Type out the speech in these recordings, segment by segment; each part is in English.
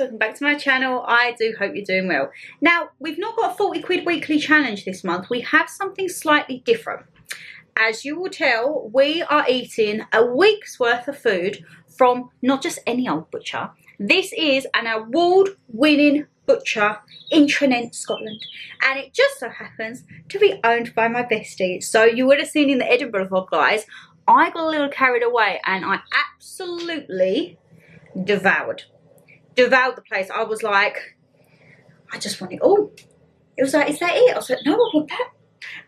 welcome back to my channel. I do hope you're doing well. Now, we've not got a 40 quid weekly challenge this month. We have something slightly different. As you will tell, we are eating a week's worth of food from not just any old butcher. This is an award-winning butcher in Trinent, Scotland, and it just so happens to be owned by my bestie. So you would have seen in the Edinburgh vlog, guys, I got a little carried away and I absolutely devoured the place. I was like, I just want it all. It was like, is that it? I was like, no, I want that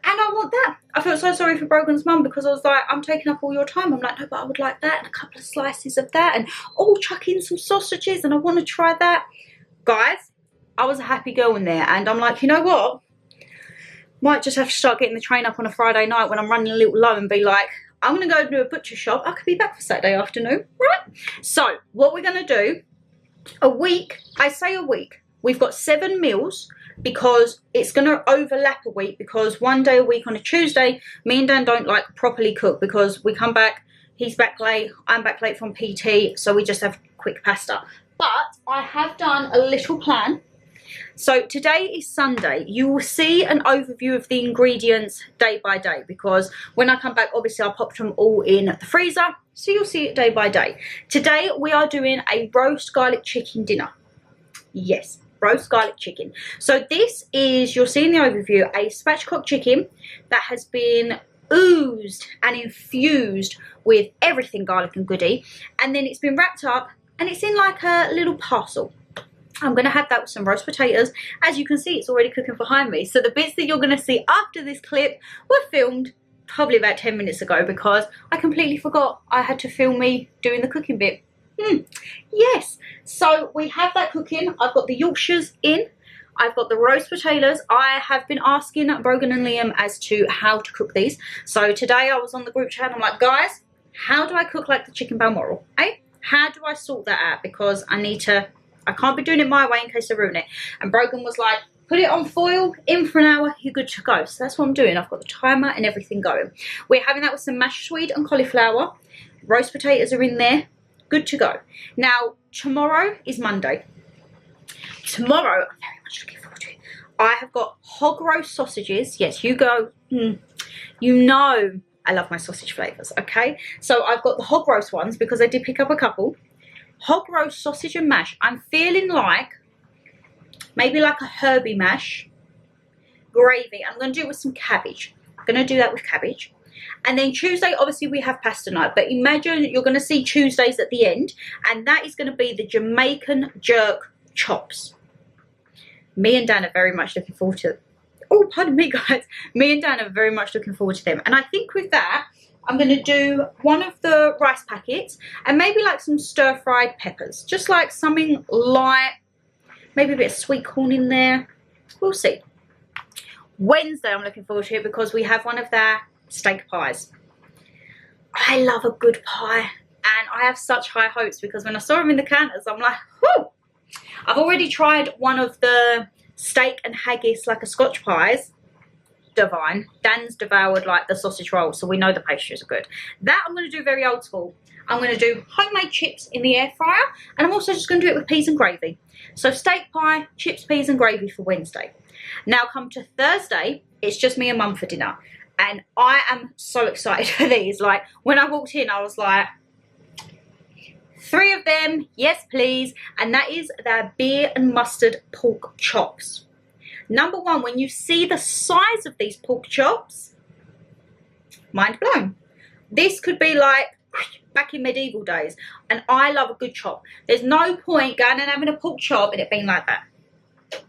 and I want that. I felt so sorry for Brogan's mum because I was like, I'm taking up all your time. I'm like, no, but I would like that and a couple of slices of that, and oh, chuck in some sausages and I want to try that. Guys, I was a happy girl in there, and I'm like, you know what, might just have to start getting the train up on a Friday night when I'm running a little low and be like, I'm going to go to a butcher shop. I could be back for Saturday afternoon, right? So what we're going to do, a week, I say a week, we've got 7 meals because it's going to overlap a week, because one day a week on a Tuesday, me and Dan don't like properly cook because we come back, he's back late, I'm back late from PT, so we just have quick pasta. But I have done a little plan. So today is Sunday. You will see an overview of the ingredients day by day, because when I come back, obviously I popped them all in the freezer, so you'll see it day by day. Today we are doing a roast garlic chicken dinner. Yes, roast garlic chicken. So this is, you'll see in the overview, a spatchcock chicken that has been oozed and infused with everything garlic and goody, and then it's been wrapped up and it's in like a little parcel. I'm going to have that with some roast potatoes. As you can see, it's already cooking behind me. So the bits that you're going to see after this clip were filmed probably about 10 minutes ago, because I completely forgot I had to film me doing the cooking bit. Yes, so we have that cooking. I've got the Yorkshires in. I've got the roast potatoes. I have been asking Brogan and Liam as to how to cook these. So today I was on the group chat and I'm like, guys, how do I cook like the chicken balmoral? Eh? How do I sort that out? Because I can't be doing it my way in case I ruin it. And Brogan was like, put it on foil, in for an hour, you're good to go. So that's what I'm doing. I've got the timer and everything going. We're having that with some mashed swede and cauliflower. Roast potatoes are in there. Good to go. Now, tomorrow is Monday. Tomorrow, I'm very much looking forward to it. I have got hog roast sausages. Yes, you go. You know I love my sausage flavours, okay? So I've got the hog roast ones because I did pick up a couple. Hog roast sausage and mash. I'm feeling like maybe like a herby mash, gravy. I'm going to do it with some cabbage. I'm going to do that with cabbage. And then Tuesday, obviously we have pasta night, but imagine you're going to see Tuesdays at the end, and that is going to be the Jamaican jerk chops. Me and Dan are very much looking forward to, oh, pardon me guys, me and Dan are very much looking forward to them. And I think with that, I'm going to do one of the rice packets and maybe like some stir-fried peppers. Just like something light, maybe a bit of sweet corn in there. We'll see. Wednesday I'm looking forward to it because we have one of their steak pies. I love a good pie, and I have such high hopes because when I saw them in the counters, I'm like, whoo! I've already tried one of the steak and haggis, like a Scotch pies. Divine. Dan's devoured like the sausage rolls, so we know the pastries are good. That I'm going to do very old school. I'm going to do homemade chips in the air fryer, and I'm also just going to do it with peas and gravy. So steak pie, chips, peas and gravy for Wednesday. Now come to Thursday, it's just me and mum for dinner, and I am so excited for these. Like when I walked in, I was like, 3 of them, yes please, and that is their beer and mustard pork chops. Number one, when you see the size of these pork chops, mind blown. This could be like back in medieval days, and I love a good chop. There's no point going and having a pork chop and it being like that.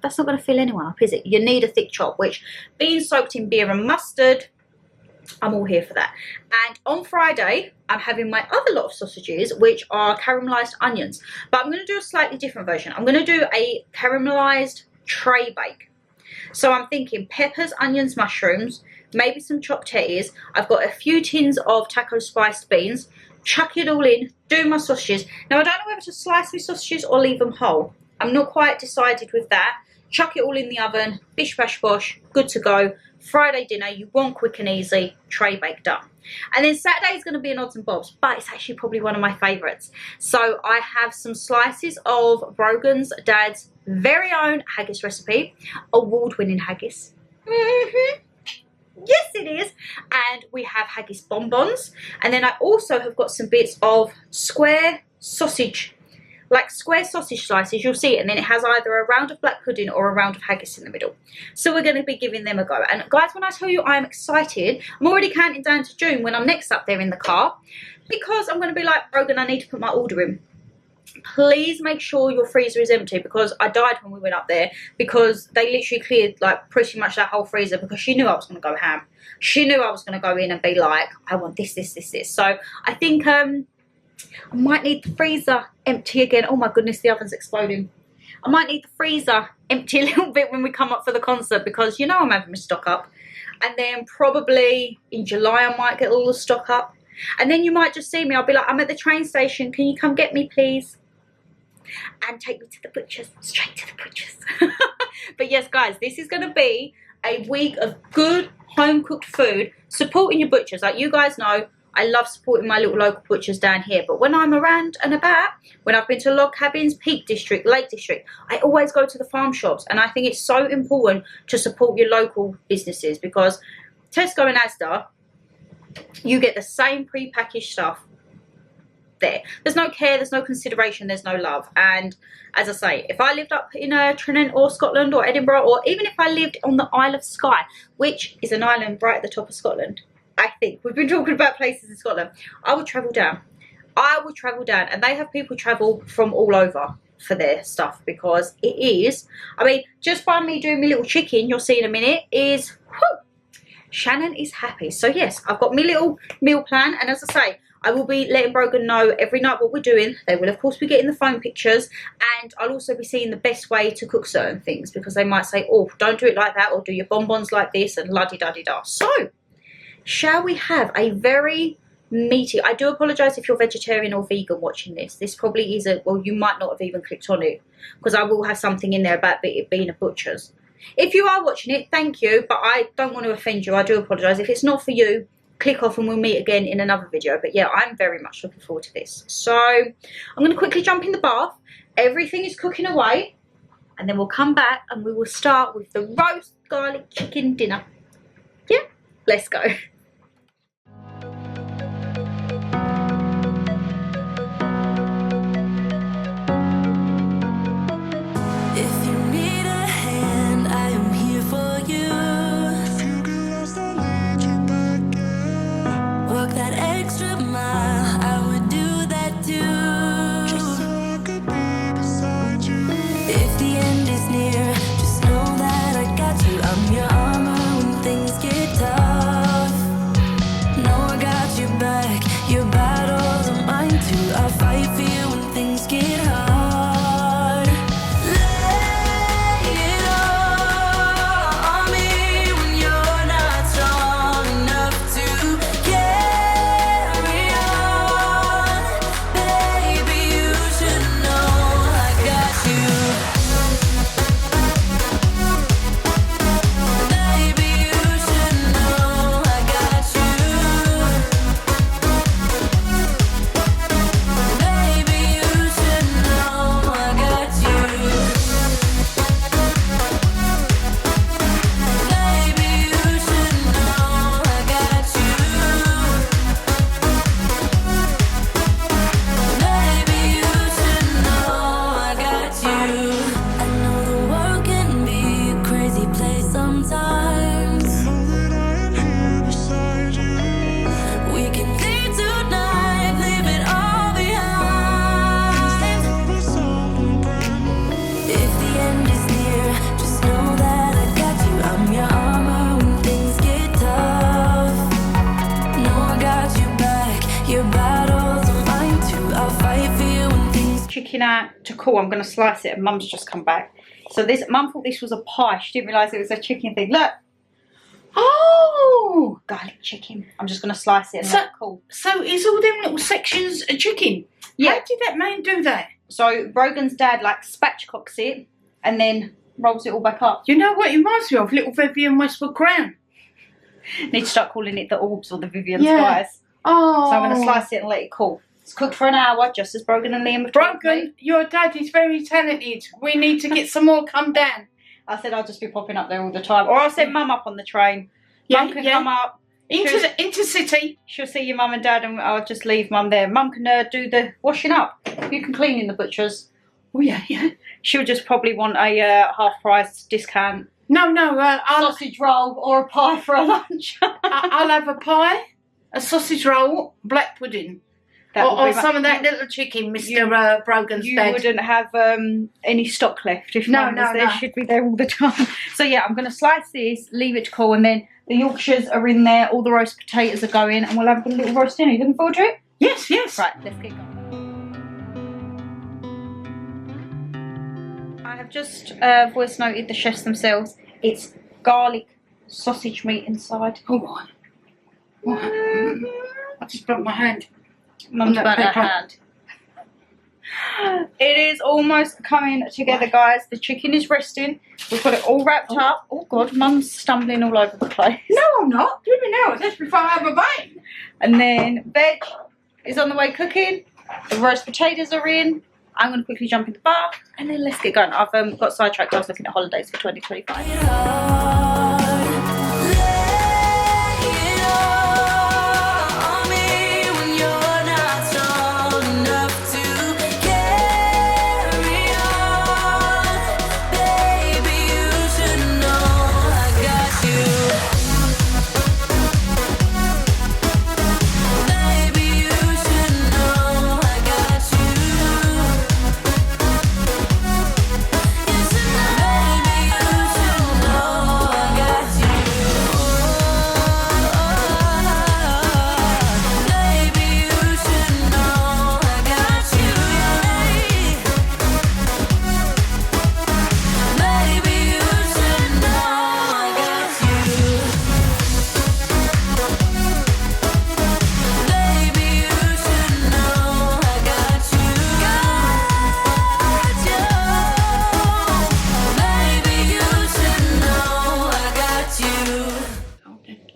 That's not going to fill anyone up, is it? You need a thick chop, which being soaked in beer and mustard, I'm all here for that. And on Friday, I'm having my other lot of sausages, which are caramelised onions. But I'm going to do a slightly different version. I'm going to do a caramelised tray bake. So I'm thinking peppers, onions, mushrooms, maybe some chopped tetties. I've got a few tins of taco spiced beans. Chuck it all in, do my sausages. Now I don't know whether to slice my sausages or leave them whole. I'm not quite decided with that. chuck it all in the oven, bish bash bosh, good to go. Friday dinner, you want quick and easy, tray bake done. And then Saturday is going to be an odds and bobs, but it's actually probably one of my favourites. So I have some slices of Brogan's dad's very own haggis recipe, award-winning haggis. Yes, it is. And we have haggis bonbons. And then I also have got some bits of square sausage, like square sausage slices. You'll see it. And then it has either a round of black pudding or a round of haggis in the middle. So we're going to be giving them a go. And guys, when I tell you I'm excited, I'm already counting down to June when I'm next up there in the car. Because I'm going to be like, Brogan, I need to put my order in. Please make sure your freezer is empty, because I died when we went up there because they literally cleared like pretty much that whole freezer because she knew I was going to go ham. She knew I was going to go in and be like, I want this, this, this, this. So I think I might need the freezer empty again. Oh my goodness, the oven's exploding. I might need the freezer empty a little bit when we come up for the concert, because you know I'm having my stock up. And then probably in July I might get all the stock up. And then you might just see me. I'll be like, I'm at the train station. Can you come get me, please? And take me to the butcher's. Straight to the butcher's. But yes, guys, this is going to be a week of good home-cooked food. Supporting your butchers. Like you guys know, I love supporting my little local butchers down here. But when I'm around and about, when I've been to log cabins, Peak District, Lake District, I always go to the farm shops. And I think it's so important to support your local businesses, because Tesco and Asda, you get the same pre-packaged stuff there. There's no care, there's no consideration, there's no love. And as I say, if I lived up in Trinent or Scotland or Edinburgh, or even if I lived on the Isle of Skye, which is an island right at the top of Scotland, I think we've been talking about places in Scotland, I would travel down. I would travel down, and they have people travel from all over for their stuff, because it is, I mean, just by me doing my little chicken, you'll see in a minute, is whew, Shannon is happy. So yes, I've got my little meal plan, and as I say, I will be letting Brogan know every night what we're doing. They will of course be getting the phone pictures, and I'll also be seeing the best way to cook certain things, because they might say, oh, don't do it like that, or do your bonbons like this, and la-di-da-di-da. So, shall we have a very meaty, I do apologise if you're vegetarian or vegan watching this. This probably is a, well, you might not have even clicked on it, because I will have something in there about it being a butcher's. If you are watching it, thank you, but I don't want to offend you. I do apologise. If it's not for you, click off and we'll meet again in another video. But yeah, I'm very much looking forward to this. So I'm going to quickly jump in the bath. Everything is cooking away, and then we'll come back and we will start with the roast garlic chicken dinner. Yeah, let's go. Out to cool. I'm going to slice it, and Mum's just come back. So this, Mum thought this was a pie. She didn't realise it was a chicken thing. Look. Oh, garlic chicken. I'm just going to slice it and let it cool. So is all them little sections a chicken? Yeah. How did that man do that? So Brogan's dad like spatchcocks it and then rolls it all back up. You know what it reminds me of? Little Vivian Westwood Crown. Need to start calling it the Orbs or the Vivian Yeah. Spice. Oh. So I'm going to slice it and let it cool. It's cooked for an hour, just as Brogan and Liam have told me. Brogan, your dad is very talented. We need to get some more come down. I said I'll just be popping up there all the time. Or I'll send Mum up on the train. Yeah, Mum can come up. Intercity. She'll see your Mum and Dad and I'll just leave Mum there. Mum can do the washing up. You can clean in the butcher's. Oh, yeah, yeah. She'll just probably want a half-price discount. No, Sausage roll or a pie for a lunch. I'll have a pie, a sausage roll, black pudding. Or some of that little chicken, Mr. Brogan's You dad. wouldn't have any stock left if Mum was there. She'd be there all the time. So yeah, I'm going to slice this, leave it to cool, and then the Yorkshires are in there, all the roast potatoes are going, and we'll have a little roast dinner. You looking forward to it? Yes, yes. Right, let's get going. I have just voice noted the chefs themselves. It's garlic sausage meat inside. Oh, right. I just broke my hand. Mum's burnt her hand. It is almost coming together, guys. The chicken is resting. We've got it all wrapped up. Oh God, Mum's stumbling all over the place. No, I'm not. Do me now. That's before I have a bite. And then veg is on the way cooking. The roast potatoes are in. I'm going to quickly jump in the bath and then let's get going. I've got sidetracked. I was looking at holidays for 2025.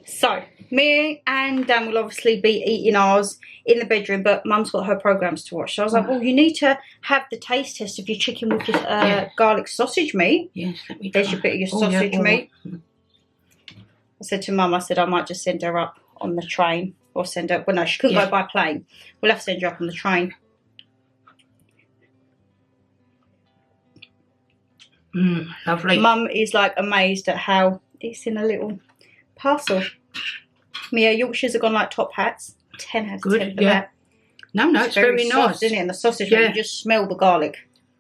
So, me and Dan will obviously be eating ours in the bedroom, but Mum's got her programmes to watch. So I was like, well, you need to have the taste test of your chicken with your garlic sausage meat. Yes, let me try. There's your bit of your sausage meat. I said to Mum, I said I might just send her up on the train. Or send her, well no, she couldn't go by plane. We'll have to send you up on the train. Lovely. Mum is like amazed at how it's in a little parcel. Mia, Yorkshires have gone like top hats. 10 out of 10 for that. No, it's very nice. Soft, isn't it? And the sausage, you just smell the garlic.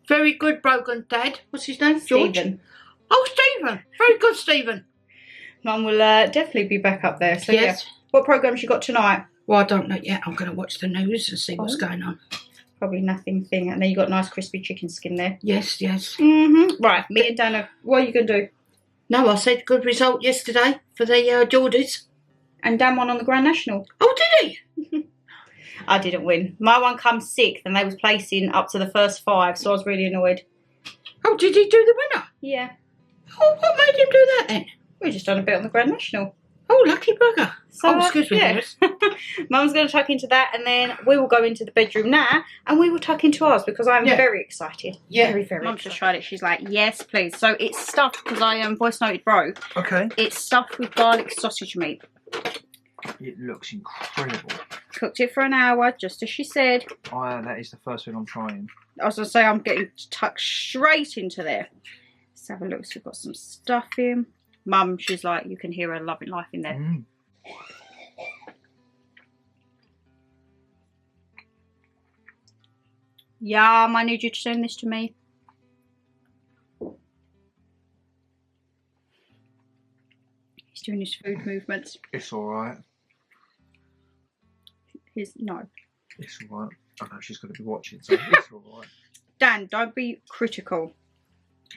Very good, Brogan Dad. What's his name? George? Stephen. Oh, Stephen. Very good, Stephen. Mum will definitely be back up there. So yeah. What programmes you got tonight? Well, I don't know yet. I'm going to watch the news and see what's going on. Probably nothing thing. And then you got nice crispy chicken skin there. Yes, yes. Right, me and Dana, what are you going to do? No, I said good result yesterday for the Geordies. And Dan won on the Grand National. Oh, did he? I didn't win. My one comes 6th and they was placing up to the first 5, so I was really annoyed. Oh, did he do the winner? Yeah. Oh, what made him do that then? We just done a bit on the Grand National. Oh, lucky bugger. So, excuse me. Yeah. Mum's going to tuck into that and then we will go into the bedroom now and we will tuck into ours because I'm very excited. Yeah. Very, very Mum's just tried it. She's like, yes, please. So it's stuffed, because I voice noted Bro. Okay. It's stuffed with garlic sausage meat. It looks incredible. Cooked it for an hour, just as she said. That is the first thing I'm trying. I was going to say, I'm getting tucked straight into there. Let's have a look. So we've got some stuff in. Mum, she's like, you can hear her loving life in there. Yum, I need you to send this to me. He's doing his food movements. It's alright. No. It's alright. I know she's going to be watching, so it's alright. Dan, don't be critical.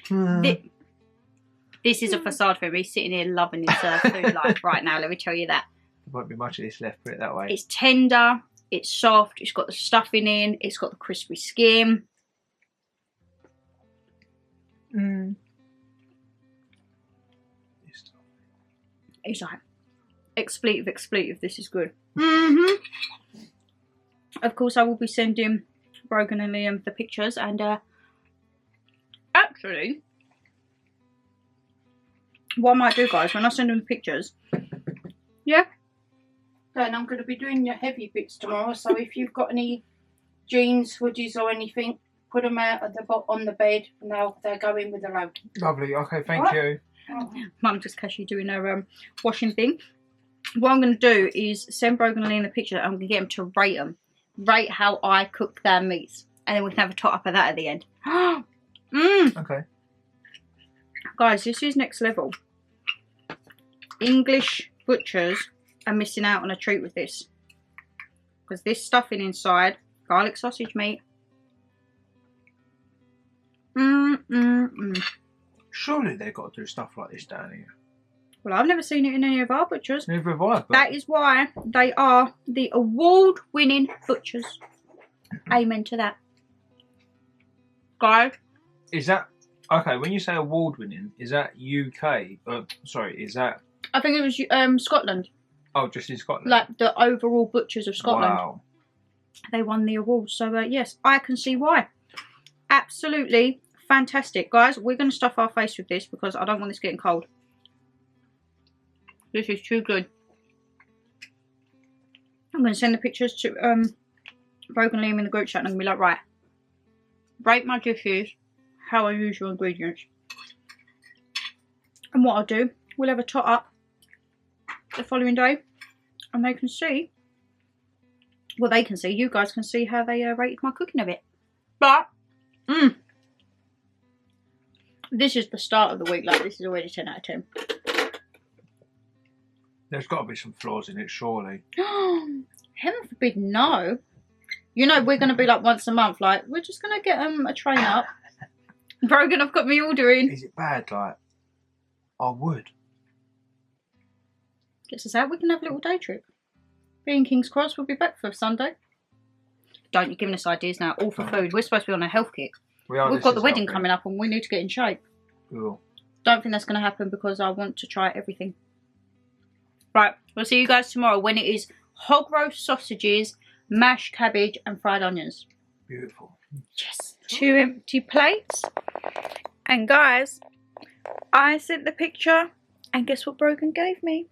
This is a facade for him. He's sitting here loving his food life right now, let me tell you that. There won't be much of this left, put it that way. It's tender, it's soft, it's got the stuffing in, it's got the crispy skin. He's like, expletive, this is good. Of course, I will be sending Brogan and Liam the pictures, and actually, what I might do, guys, when I send them the pictures, yeah. And I'm going to be doing your heavy bits tomorrow, so if you've got any jeans, hoodies or anything, put them out at the on the bed, and they'll go in with a load. Lovely. Okay, thank you. Mum just casually doing her washing thing. What I'm going to do is send Brogan and Liam the picture. I'm going to get them to rate how I cook their meats, and then we can have a top up of that at the end. Okay. Guys, this is next level. English butchers are missing out on a treat with this, because this stuffing inside, garlic sausage meat. Surely they've got to do stuff like this down here. Well, I've never seen it in any of our butchers. Never have I. But That is why they are the award-winning butchers. Amen to that. Guys. is that okay? When you say award-winning, is that UK? Sorry, is that? I think it was Scotland. Oh, just in Scotland. Like the overall butchers of Scotland. Wow. They won the award. So yes, I can see why. Absolutely fantastic. Guys, we're going to stuff our face with this because I don't want this getting cold. This is too good. I'm going to send the pictures to Brogan Liam in the group chat, and I'm going to be like, right, rate my dishes how I use your ingredients. And what I'll do, we'll have a tot up the following day, and they can see, well, they can see, you guys can see how they rated my cooking of it. But this is the start of the week. Like, this is already 10 out of 10. There's got to be some flaws in it, surely. Heaven forbid, no. You know, we're going to be like once a month, like, we're just going to get a train up. Brogan, I've got me ordering. Is it bad? Like, I would. Gets us out, we can have a little day trip. Being King's Cross, we'll be back for Sunday. Don't you giving us ideas now, all for food. We're supposed to be on a health kick. We've got the wedding coming up and we need to get in shape. Cool. Don't think that's going to happen because I want to try everything. Right, we'll see you guys tomorrow when it is hog roast sausages, mashed cabbage and fried onions. Beautiful. Yes. 2 empty plates. And guys, I sent the picture and guess what Brogan gave me?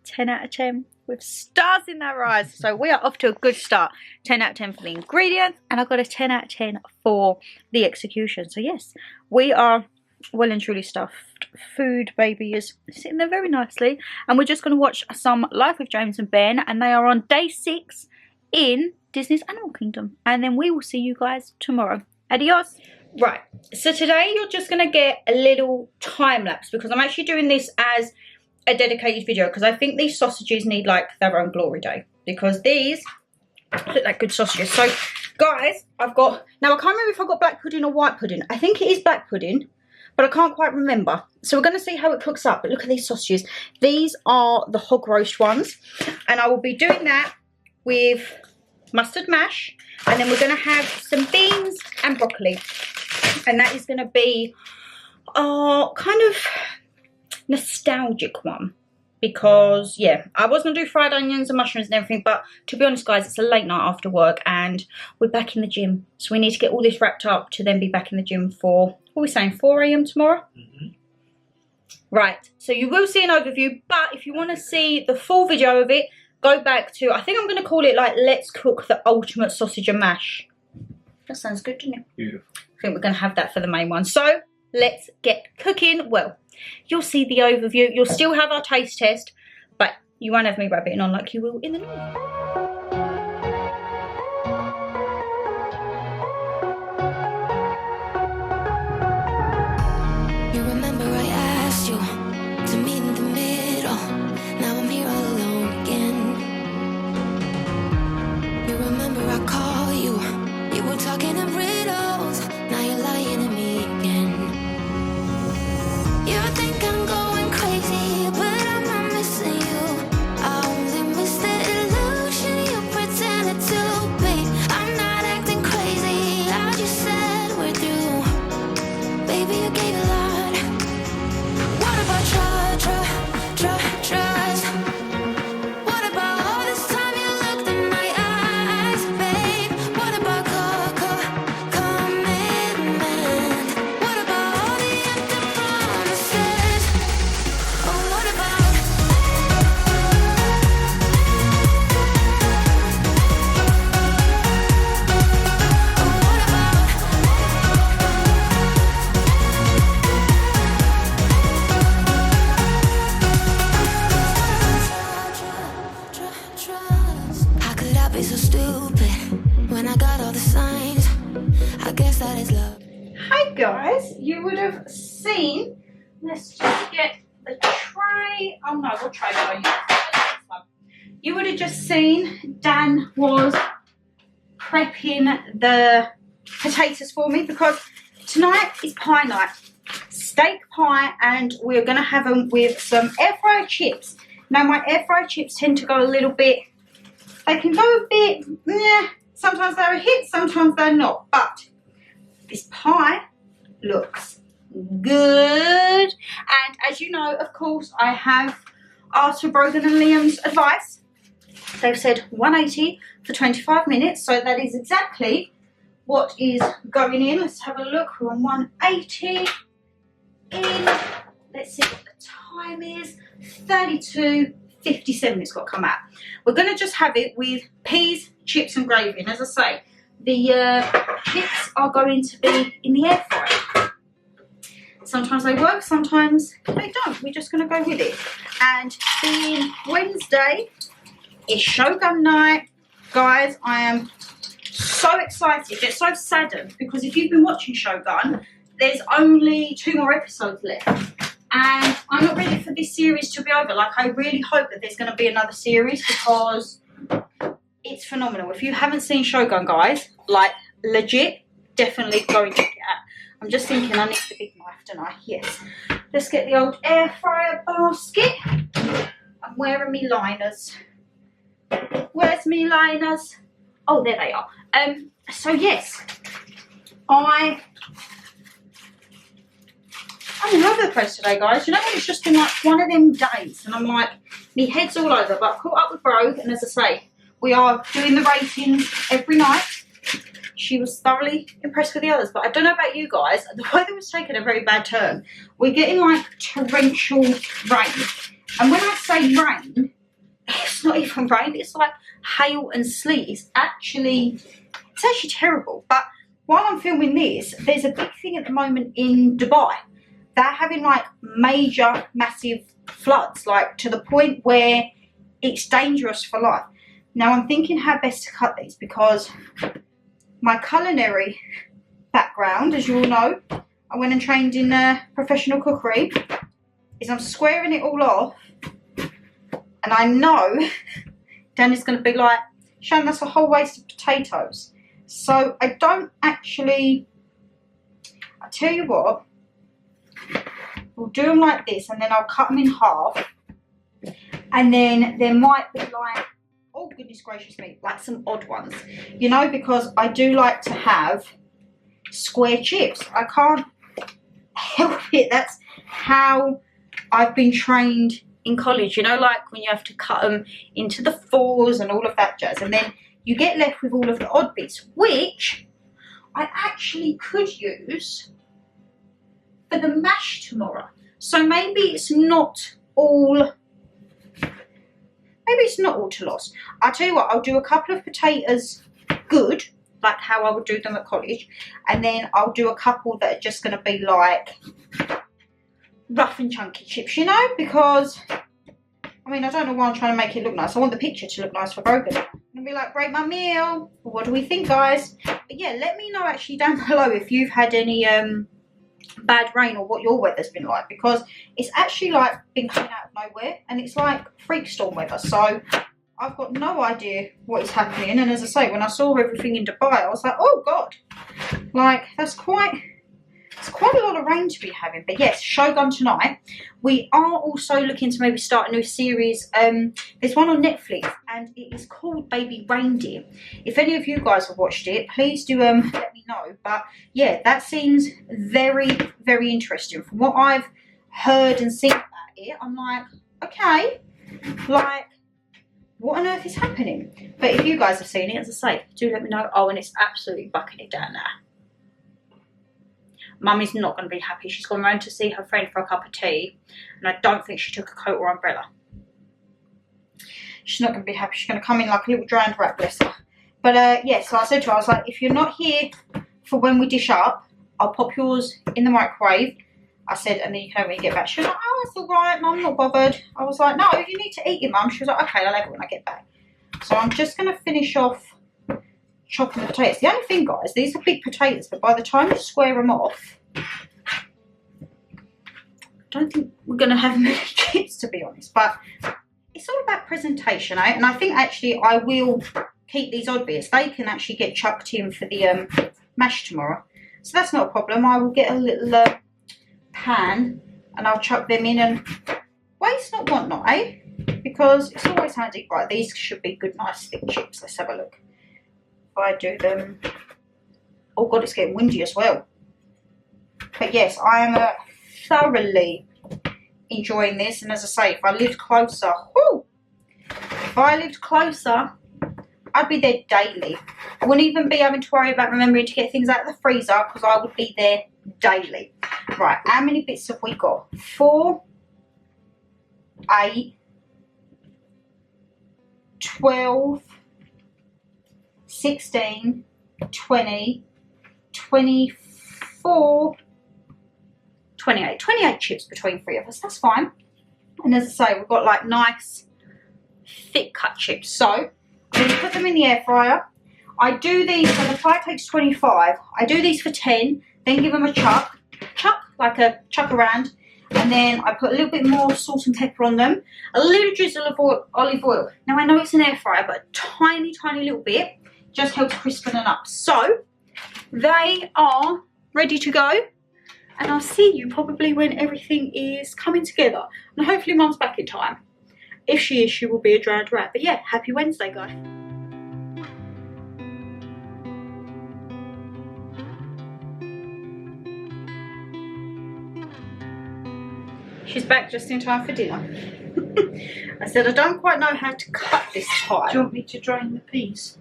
10 out of 10 with stars in their eyes. So we are off to a good start. 10 out of 10 for the ingredients, and I got a 10 out of 10 for the execution. So yes, we are well and truly stuffed. Food baby is sitting there very nicely, and we're just going to watch some Life with James and Ben, and they are on day 6 in Disney's Animal Kingdom, and then we will see you guys tomorrow. Adios. Right, so today you're just going to get a little time lapse because I'm actually doing this as a dedicated video because I think these sausages need like their own glory day, because these look like good sausages. So guys, I've got, now I can't remember if I got black pudding or white pudding. I think it is black pudding, but I can't quite remember. So we're going to see how it cooks up. But look at these sausages. These are the hog roast ones, and I will be doing that with mustard mash, and then we're going to have some beans and broccoli, and that is going to be kind of nostalgic one, because yeah, I was going to do fried onions and mushrooms and everything, but to be honest guys, it's a late night after work and we're back in the gym, so we need to get all this wrapped up to then be back in the gym for, what are we saying, 4 AM tomorrow? Right, so you will see an overview, but if you want to see the full video of it, go back to, I think I'm going to call it like, let's cook the ultimate sausage and mash. That sounds good, doesn't it? Beautiful. I think we're going to have that for the main one. So let's get cooking. Well, you'll see the overview. You'll still have our taste test, but you won't have me rabbiting on like you will in the north. You remember I asked you to meet in the middle. Now I'm here all alone again. You remember I call you. You were talking in riddles. Now you're lying to me again. You think I'm going crazy, but I'm not missing you. I only miss the illusion you pretend. I'd be so stupid when I got all the signs. I guess that is love. Hi guys, you would have seen, let's just get the tray. Oh no, what tray did I use? You would have just seen Dan was prepping the potatoes for me because tonight is pie night. Steak pie, and we're going to have them with some air fryer chips. Now my air fryer chips tend to go a little bit, they can go a bit, yeah, sometimes they're a hit, sometimes they're not, but this pie looks good. And as you know, of course, I have asked for Brogan and Liam's advice. They've said 180 for 25 minutes, so that is exactly what is going in. Let's have a look. We're on 180 in. Let's see what the time is. 32:57 it's got to come out. We're going to just have it with peas, chips and gravy. And as I say, the chips are going to be in the air fryer. Sometimes they work, sometimes they don't. We're just going to go with it. And being Wednesday is Shogun night. Guys, I am so excited, yet so saddened, because if you've been watching Shogun, there's only 2 more episodes left. And I'm not ready for this series to be over. Like, I really hope that there's going to be another series because it's phenomenal. If you haven't seen Shogun, guys, like, legit, definitely go and check it out. I'm just thinking I need the big knife, don't I? Yes. Let's get the old air fryer basket. I'm wearing me liners. Where's me liners? Oh, there they are. So yes, I'm all over the place today, guys. You know when it's just been like one of them days and I'm like, my head's all over, but I've caught up with Bro, and as I say, we are doing the ratings every night. She was thoroughly impressed with the others, but I don't know about you guys, the weather was taking a very bad turn. We're getting like torrential rain, and when I say rain, it's not even rain, it's like hail and sleet. It's actually terrible. But while I'm filming this, there's a big thing at the moment in Dubai. They're having like major, massive floods, like to the point where it's dangerous for life. Now I'm thinking how best to cut these, because my culinary background, as you all know, I went and trained in professional cookery, is I'm squaring it all off. And I know Danny's going to be like, Shannon, that's a whole waste of potatoes. So I don't actually, I'll tell you what, we'll do them like this and then I'll cut them in half. And then there might be like, oh goodness gracious me, like some odd ones. You know, because I do like to have square chips. I can't help it. That's how I've been trained in college, you know, like when you have to cut them into the 4s and all of that jazz, and then you get left with all of the odd bits, which I actually could use for the mash tomorrow. So maybe it's not all to loss. I'll tell you what, I'll do a couple of potatoes good, like how I would do them at college, and then I'll do a couple that are just going to be like rough and chunky chips, you know, because I mean, I don't know why I'm trying to make it look nice. I want the picture to look nice for Brogan. I'm gonna be like, break my meal. What do we think, guys? But yeah, let me know actually down below if you've had any bad rain or what your weather's been like, because it's actually like been coming out of nowhere and it's like freak storm weather. So I've got no idea what is happening. And as I say, when I saw everything in Dubai, I was like, oh God, like it's quite a lot of rain to be having. But yes, Shogun tonight. We are also looking to maybe start a new series. There's one on Netflix and it is called Baby Reindeer. If any of you guys have watched it, please do let me know. But yeah, that seems very, very interesting. From what I've heard and seen about it, I'm like, okay, like what on earth is happening? But if you guys have seen it, as I say, do let me know. Oh, and it's absolutely bucking it down there. Mummy's not going to be happy. She's gone round to see her friend for a cup of tea, and I don't think she took a coat or umbrella. She's not going to be happy. She's going to come in like a little drowned rat, bless her. But yeah, so I said to her, I was like, if you're not here for when we dish up, I'll pop yours in the microwave. I said, and then you can have it when you get back. She was like, oh, it's all right. No, I'm not bothered. I was like, no, you need to eat it, Mum. She was like, okay, I'll have it when I get back. So I'm just going to finish off chopping the potatoes. The only thing, guys, these are big potatoes, but by the time you square them off, I don't think we're going to have many chips, to be honest. But it's all about presentation, eh? And I think actually I will keep these odd bits. They can actually get chucked in for the mash tomorrow. So that's not a problem. I will get a little pan and I'll chuck them in and waste not, want not, eh? Because it's always handy. Right, these should be good, nice thick chips. Let's have a look. If I do them... Oh God, it's getting windy as well. But yes, I am thoroughly enjoying this. And as I say, if I lived closer... Whoo! If I lived closer, I'd be there daily. I wouldn't even be having to worry about remembering to get things out of the freezer because I would be there daily. Right, how many bits have we got? 4, 8, 12, 16, 20, 24, 28. 28 chips between 3 of us. That's fine. And as I say, we've got like nice thick cut chips. So I'm going to put them in the air fryer. I do these, so the pie takes 25. I do these for 10, then give them a chuck, like a chuck around, and then I put a little bit more salt and pepper on them, a little drizzle of olive oil. Now I know it's an air fryer, but a tiny, tiny little bit just helps crispen them up. So they are ready to go, and I'll see you probably when everything is coming together. And hopefully Mum's back in time. If she is, she will be a drowned rat. But yeah, happy Wednesday, guys. She's back just in time for dinner. I said I don't quite know how to cut this pie. Do you want me to drain the peas?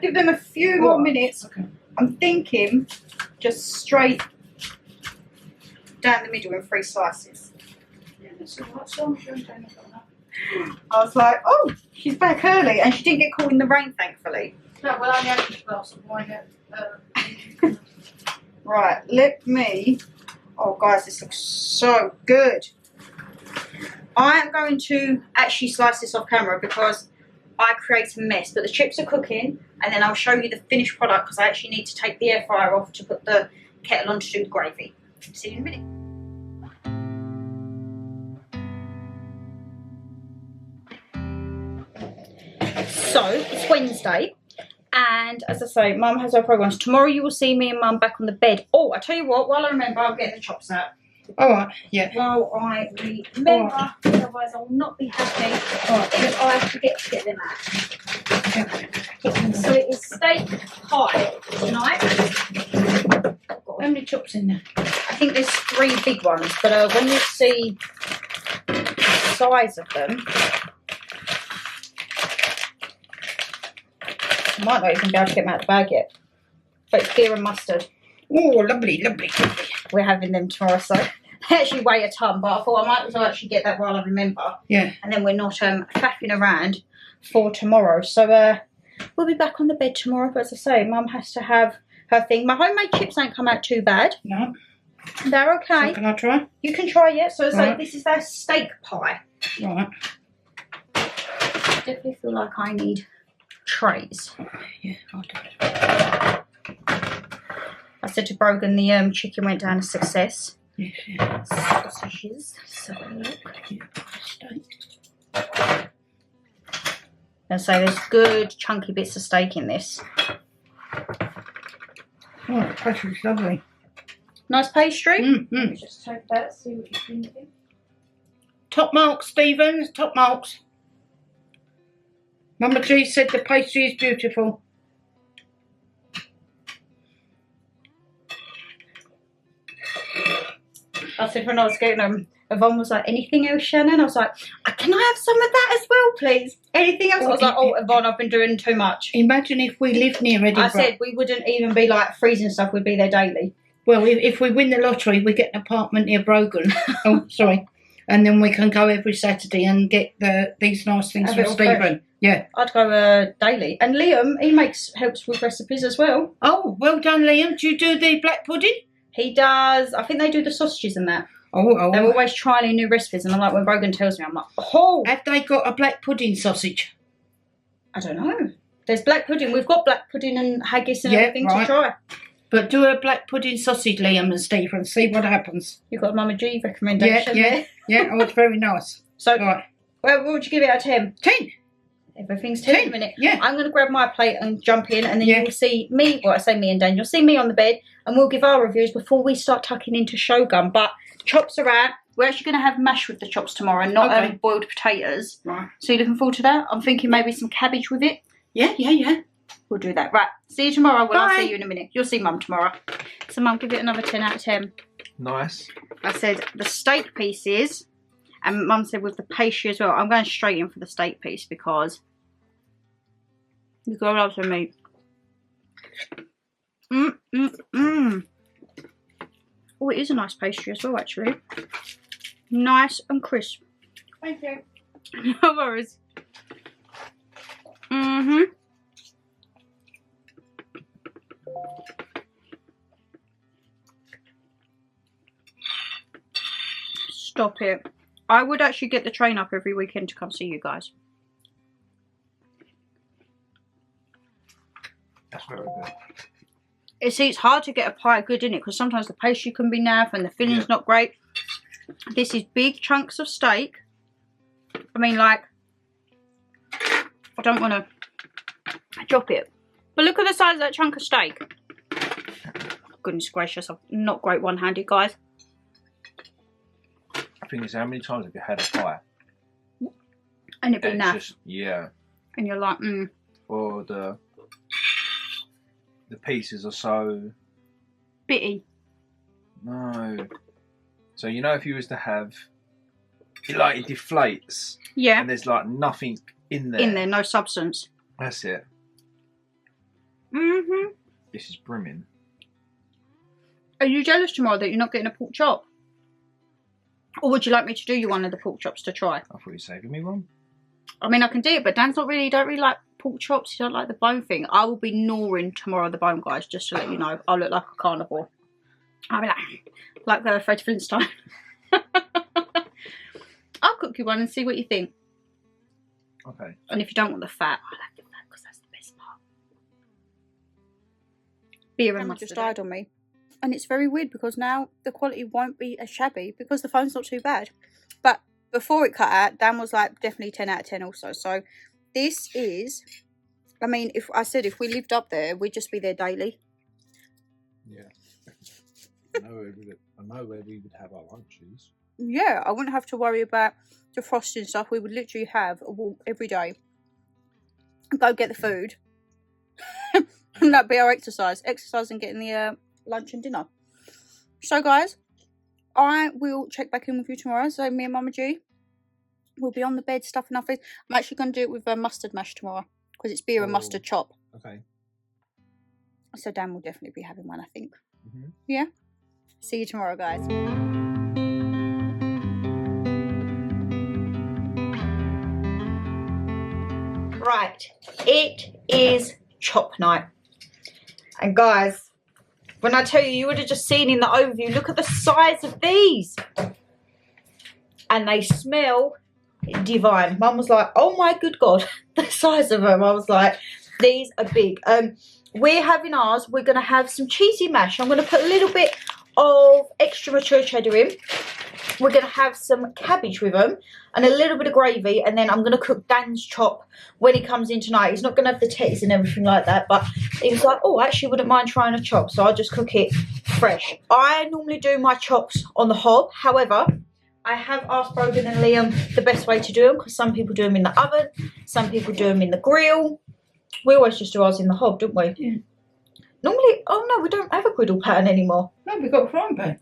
Give them a few more minutes. Okay. I'm thinking just straight down the middle in 3 slices. Yeah, that's all right. So I was like, oh, she's back early, and she didn't get caught in the rain, thankfully. no, well, I only had a glass of wine. Right, let me... Oh, guys, this looks so good. I am going to actually slice this off camera because I create a mess. But the chips are cooking, and then I'll show you the finished product because I actually need to take the air fryer off to put the kettle on to do the gravy. See you in a minute. So, it's Wednesday. And as I say, Mum has her programmes. Tomorrow you will see me and Mum back on the bed. Oh, I tell you what, while I remember, I'll get the chops out. All right, yeah. While I remember, otherwise I will not be happy. Because I forget to get them out. So it is steak pie tonight. How many chops in there? I think there's 3 big ones, but when you see the size of them, I might not even be able to get them out of the bag yet. But it's beer and mustard. Oh, lovely, lovely, lovely. We're having them tomorrow, so they actually weigh a ton, but I thought I might as well actually get that while I remember. Yeah. And then we're not faffing around for tomorrow. So we'll be back on the bed tomorrow, but as I say, Mum has to have her thing. My homemade chips don't come out too bad. No. They're okay. So can I try? You can try it. So Right. this is their steak pie. Right. I definitely feel like I need trays. Yeah, I'll do it. I said to Brogan the chicken went down a success. Yes, yeah. Sausages. So look. And so there's good chunky bits of steak in this. Oh, the pastry's lovely. Nice pastry. Mm, Let me mm. just take that, see what you think of it. Top marks, Stevens. Top marks. Mama G said the pastry is beautiful. I said when I was getting them, Yvonne was like, anything else, Shannon? I was like, can I have some of that as well, please? Anything else? I was like, oh, Yvonne, I've been doing too much. Imagine if we lived near Edinburgh. I said we wouldn't even be like freezing stuff, we'd be there daily. Well, if we win the lottery, we get an apartment near Brogan. Oh, sorry. And then we can go every Saturday and get these nice things Have it from all Stephen. fresh. Yeah. I'd go daily. And Liam, he helps with recipes as well. Oh, well done, Liam. Do you do the black pudding? He does. I think they do the sausages and that. Oh. They're always trying new recipes, and I'm like, when Brogan tells me, I'm like, oh. Have they got a black pudding sausage? I don't know. There's black pudding. We've got black pudding and haggis and Yeah, everything right. to try. But do a black pudding sausage, Liam and Stephen, and see what happens. You've got a Mama G recommendation. Yeah. Oh, it's very nice. So, Right. well, what would you give it out of 10? 10. Everything's 10 in a minute. Yeah. I'm going to grab my plate and jump in, and then Yeah. you'll see me, well, I say me and Dan, you'll see me on the bed, and we'll give our reviews before we start tucking into Shogun. But chops are out. We're actually going to have mash with the chops tomorrow, not Okay. boiled potatoes. Right. So you're looking forward to that? I'm thinking maybe some cabbage with it. Yeah. We'll do that. Right. See you tomorrow. Well, I'll Bye. see you in a minute. You'll see Mum tomorrow. So Mum, give it another 10 out of 10. Nice. I said the steak pieces, and Mum said with the pastry as well. I'm going straight in for the steak piece because you've got lots of meat. Oh, it is a nice pastry as well, actually. Nice and crisp. Thank you. No worries. Stop it. I would actually get the train up every weekend to come see you guys. That's very good. It's hard to get a pie good, isn't it? Because sometimes the pastry can be naff and the filling's not great. This is big chunks of steak. I mean, like, I don't want to drop it. But look at the size of that chunk of steak. Goodness gracious, I'm not great one-handed, guys. The thing is, how many times have you had a pie? And it'd be And naff. it's just, yeah. And you're like, Or the pieces are so... bitty. No. So, you know, if you was to have... It deflates. Yeah. And there's like nothing in there. In there, no substance. That's it. This is brimming. Are you jealous tomorrow that you're not getting a pork chop? Or would you like me to do you one of the pork chops to try? I thought you were saving me one. I mean, I can do it, but Dan's don't really like pork chops. He don't like the bone thing. I will be gnawing tomorrow the bone, guys, just to let you know. I'll look like a carnivore. I'll be like Fred Flintstone. I'll cook you one and see what you think. Okay. And if you don't want the fat, I like the fat because that's the best part. Beer and mustard just died on me. And it's very weird because now the quality won't be as shabby because the phone's not too bad. But before it cut out, Dan was like definitely 10 out of 10 also. So this is, I mean, if I said if we lived up there, we'd just be there daily. Yeah. I know where we would have our lunches. Yeah, I wouldn't have to worry about the frosting stuff. We would literally have a walk every day. Go get the food. And that'd be our exercise. Exercise and getting the lunch and dinner. So guys, I will check back in with you tomorrow. So me and Mama G will be on the bed stuffing our face. I'm actually going to do it with mustard mash tomorrow because it's beer and mustard chop. Okay. So Dan will definitely be having one, I think. Mm-hmm. Yeah. See you tomorrow, guys. Right, it is chop night. And guys, when I tell you, you would have just seen in the overview, look at the size of these. And they smell divine. Mum was like, oh my good God, the size of them. I was like, these are big. We're having ours. We're going to have some cheesy mash. I'm going to put a little bit of extra mature cheddar in. We're going to have some cabbage with them and a little bit of gravy, and then I'm going to cook Dan's chop when he comes in tonight. He's not going to have the titties and everything like that, but he was like, oh, I actually wouldn't mind trying a chop, so I'll just cook it fresh. I normally do my chops on the hob. However, I have asked Brogan and Liam the best way to do them because some people do them in the oven, some people do them in the grill. We always just do ours in the hob, don't we? Yeah. Normally, oh no, we don't have a griddle pattern anymore. No, we've got a frying pan.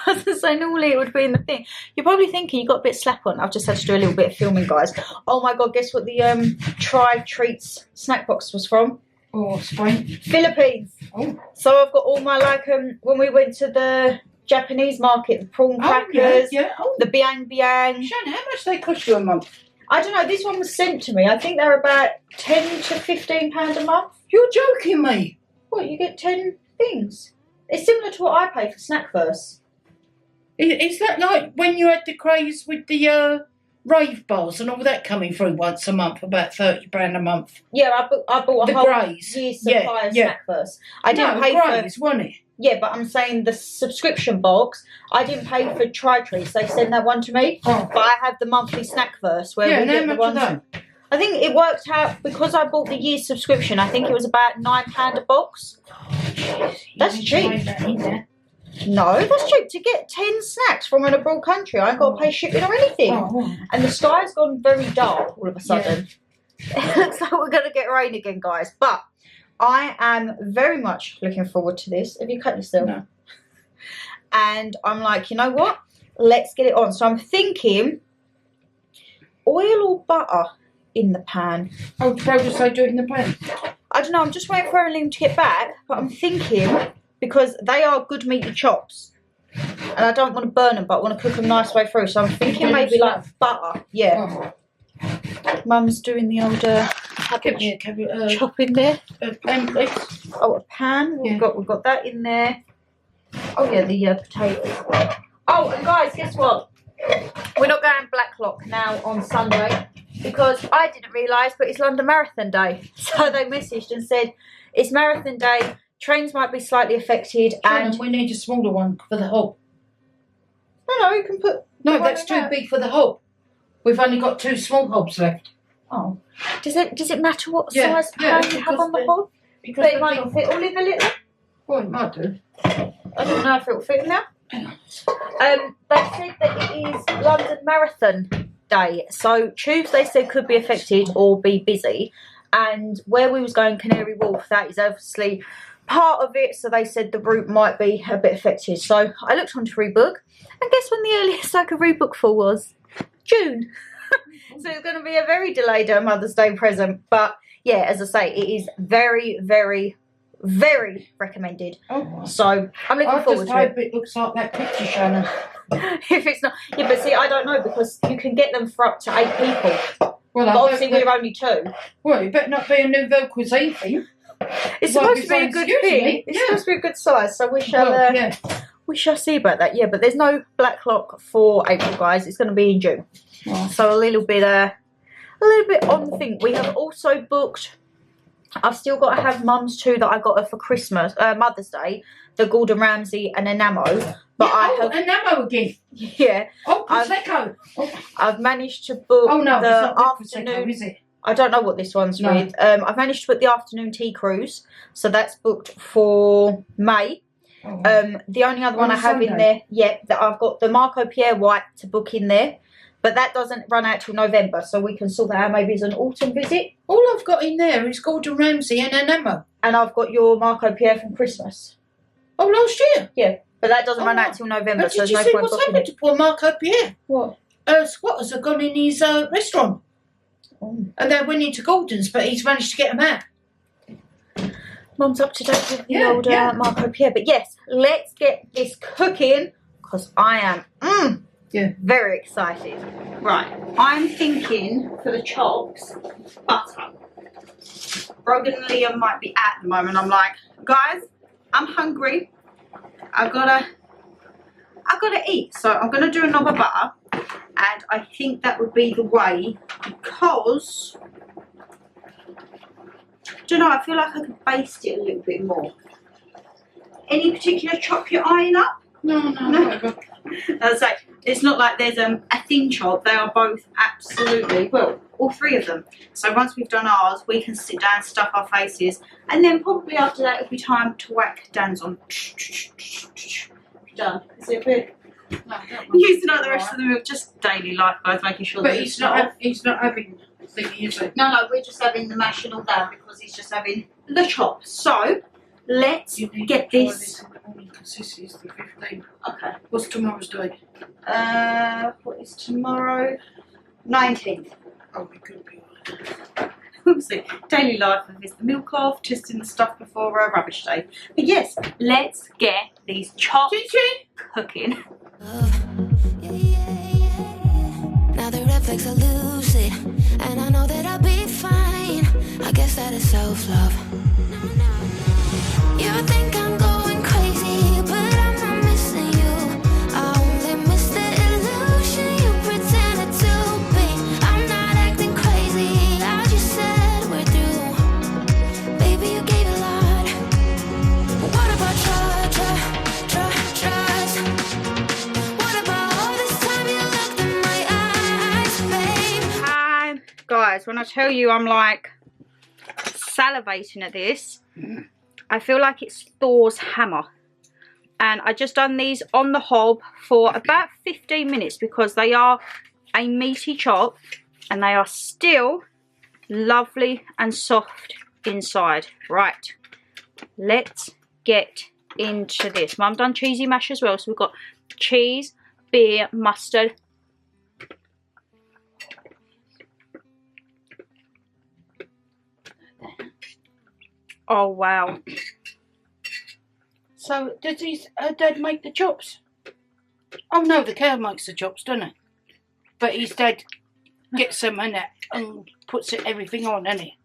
I was going to say, normally it would be in the thing. You're probably thinking you got a bit slap on. I've just had to do a little bit of filming, guys. Oh my God, guess what the Tribe Treats snack box was from? Or Spain. Philippines. Oh. So I've got all my, like, when we went to the Japanese market, the prawn crackers, Oh. the biang biang. Shannon, how much they cost you a month? I don't know, this one was sent to me. I think they're about £10 to £15 a month. You're joking me. What, you get 10 things? It's similar to what I pay for Snackverse. Is that like when you had the craze with the rave bars and all that coming through once a month, about £30 a month. Yeah, I bought a The whole Greys. year's supply of snack first. I didn't no, pay Greys, for. wasn't it? Yeah, but I'm saying the subscription box. I didn't pay for Tri-Treats. They send that one to me. Oh. But I have the monthly snack verse where we get the ones. I think it worked out because I bought the year's subscription. I think it was about £9 a box. That's cheap. No, that's cheap. To get 10 snacks from an abroad country, I ain't got to pay shipping or anything. Oh. And the sky's gone very dark all of a sudden. It looks like we're going to get rain again, guys. But I am very much looking forward to this. Have you cut yourself? No. And I'm like, you know what? Let's get it on. So I'm thinking oil or butter in the pan. Oh, why was I do it in the pan? I don't know. I'm just waiting for Erin to get back. But I'm thinking, because they are good meaty chops. And I don't want to burn them, but I want to cook them nice way through. So I'm thinking maybe like butter. Yeah. Oh. Mum's doing the old cabbage chopping there. Pan, please. Oh, a pan. Yeah. We've got that in there. Oh yeah, the potatoes. Oh, and guys, guess what? We're not going Blacklock now on Sunday because I didn't realise, but it's London Marathon Day. So they messaged and said it's Marathon Day. Trains might be slightly affected, and we need a smaller one for the hub. No, you can put. No, that's too big for the hub. We've only got 2 small hubs left. Oh, does it matter what size pan you have on the hob? Because it might not fit all in the little. Well, it might do. I don't know if it will fit in there. They said that it is London Marathon Day, so Tuesday said could be affected or be busy, and where we was going, Canary Wharf, that is obviously part of it. So they said the route might be a bit affected. So I looked on to rebook, and guess when the earliest I could rebook for was June. So it's going to be a very delayed Mother's Day present, but yeah, as I say, it is very, very, very recommended. Oh, so I'm looking forward to it. I just hope it looks like that picture, Shannon. If it's not, yeah, but see, I don't know because you can get them for up to 8 people. Well, but obviously we're only 2. Well, it better not be a Nouvelle Cuisine thing. It's supposed to be a good thing. It's supposed to be a good size, so we shall. We shall see about that. Yeah, but there's no Blacklock for April, guys. It's going to be in June. Oh. So a little bit on the thing. We have also booked. I've still got to have Mum's 2 that I got her for Christmas, Mother's Day, the Gordon Ramsay and Enamo. But I have Enamo again. Yeah. Oh, Prosecco. I've managed to book the afternoon. Prosecco, is it? I don't know what this one's with. I've managed to book the afternoon tea cruise, so that's booked for May. Oh. The only other one I have in there, that I've got the Marco Pierre White to book in there. But that doesn't run out till November, so we can sort that out maybe as an autumn visit. All I've got in there is Gordon Ramsay and Enamo. And I've got your Marco Pierre from Christmas. Oh, last year? Yeah, but that doesn't run out till November, so there's no point booking it. Did you see what's happened to poor Marco Pierre? What? Squatters have gone in his restaurant. Oh. And they're winning to Gordon's, but he's managed to get them out. Mum's up to date with the old Marco Pierre. But yes, let's get this cooking, because I am... very excited. Right, I'm thinking for the chops, butter. Brogan and Liam might be at the moment. I'm like, guys, I'm hungry. I've gotta eat. So I'm gonna do a knob of butter, and I think that would be the way because I don't know. I feel like I could baste it a little bit more. Any particular chop you're eyeing up? No. As I say, it's not like there's a thin chop. They are both absolutely, well, all 3 of them. So once we've done ours, we can sit down, stuff our faces, and then probably after that it'll be time to whack Dan's on. Done. Is it a bit? No, using up the rest of the milk, just daily life, guys, making sure that he's not having thingy, is it? No, we're just having the mash and all that because he's just having the chop. So let's get this. Because this is the 15th. Okay. What's tomorrow's date? What is tomorrow? 19th. Oh, we could be Obviously, daily life of is the milk off, just in the stuff before a rubbish day. But yes, let's get these chops cooking. Now the reflex are lucid, and I know that I'll be fine. I guess that is self-love. You think I'm going crazy, but I'm not missing you. I only miss the illusion you pretended to be. guys, when I tell you I'm like salivating at this, I feel like it's Thor's hammer. And I just done these on the hob for about 15 minutes because they are a meaty chop and they are still lovely and soft inside. Right, let's get into this. Mum done cheesy mash as well, so we've got cheese, beer, mustard. Oh wow. So does his dad make the chops? Oh no, the cow makes the chops, doesn't it? But his dad gets them in it and puts it everything on, doesn't he?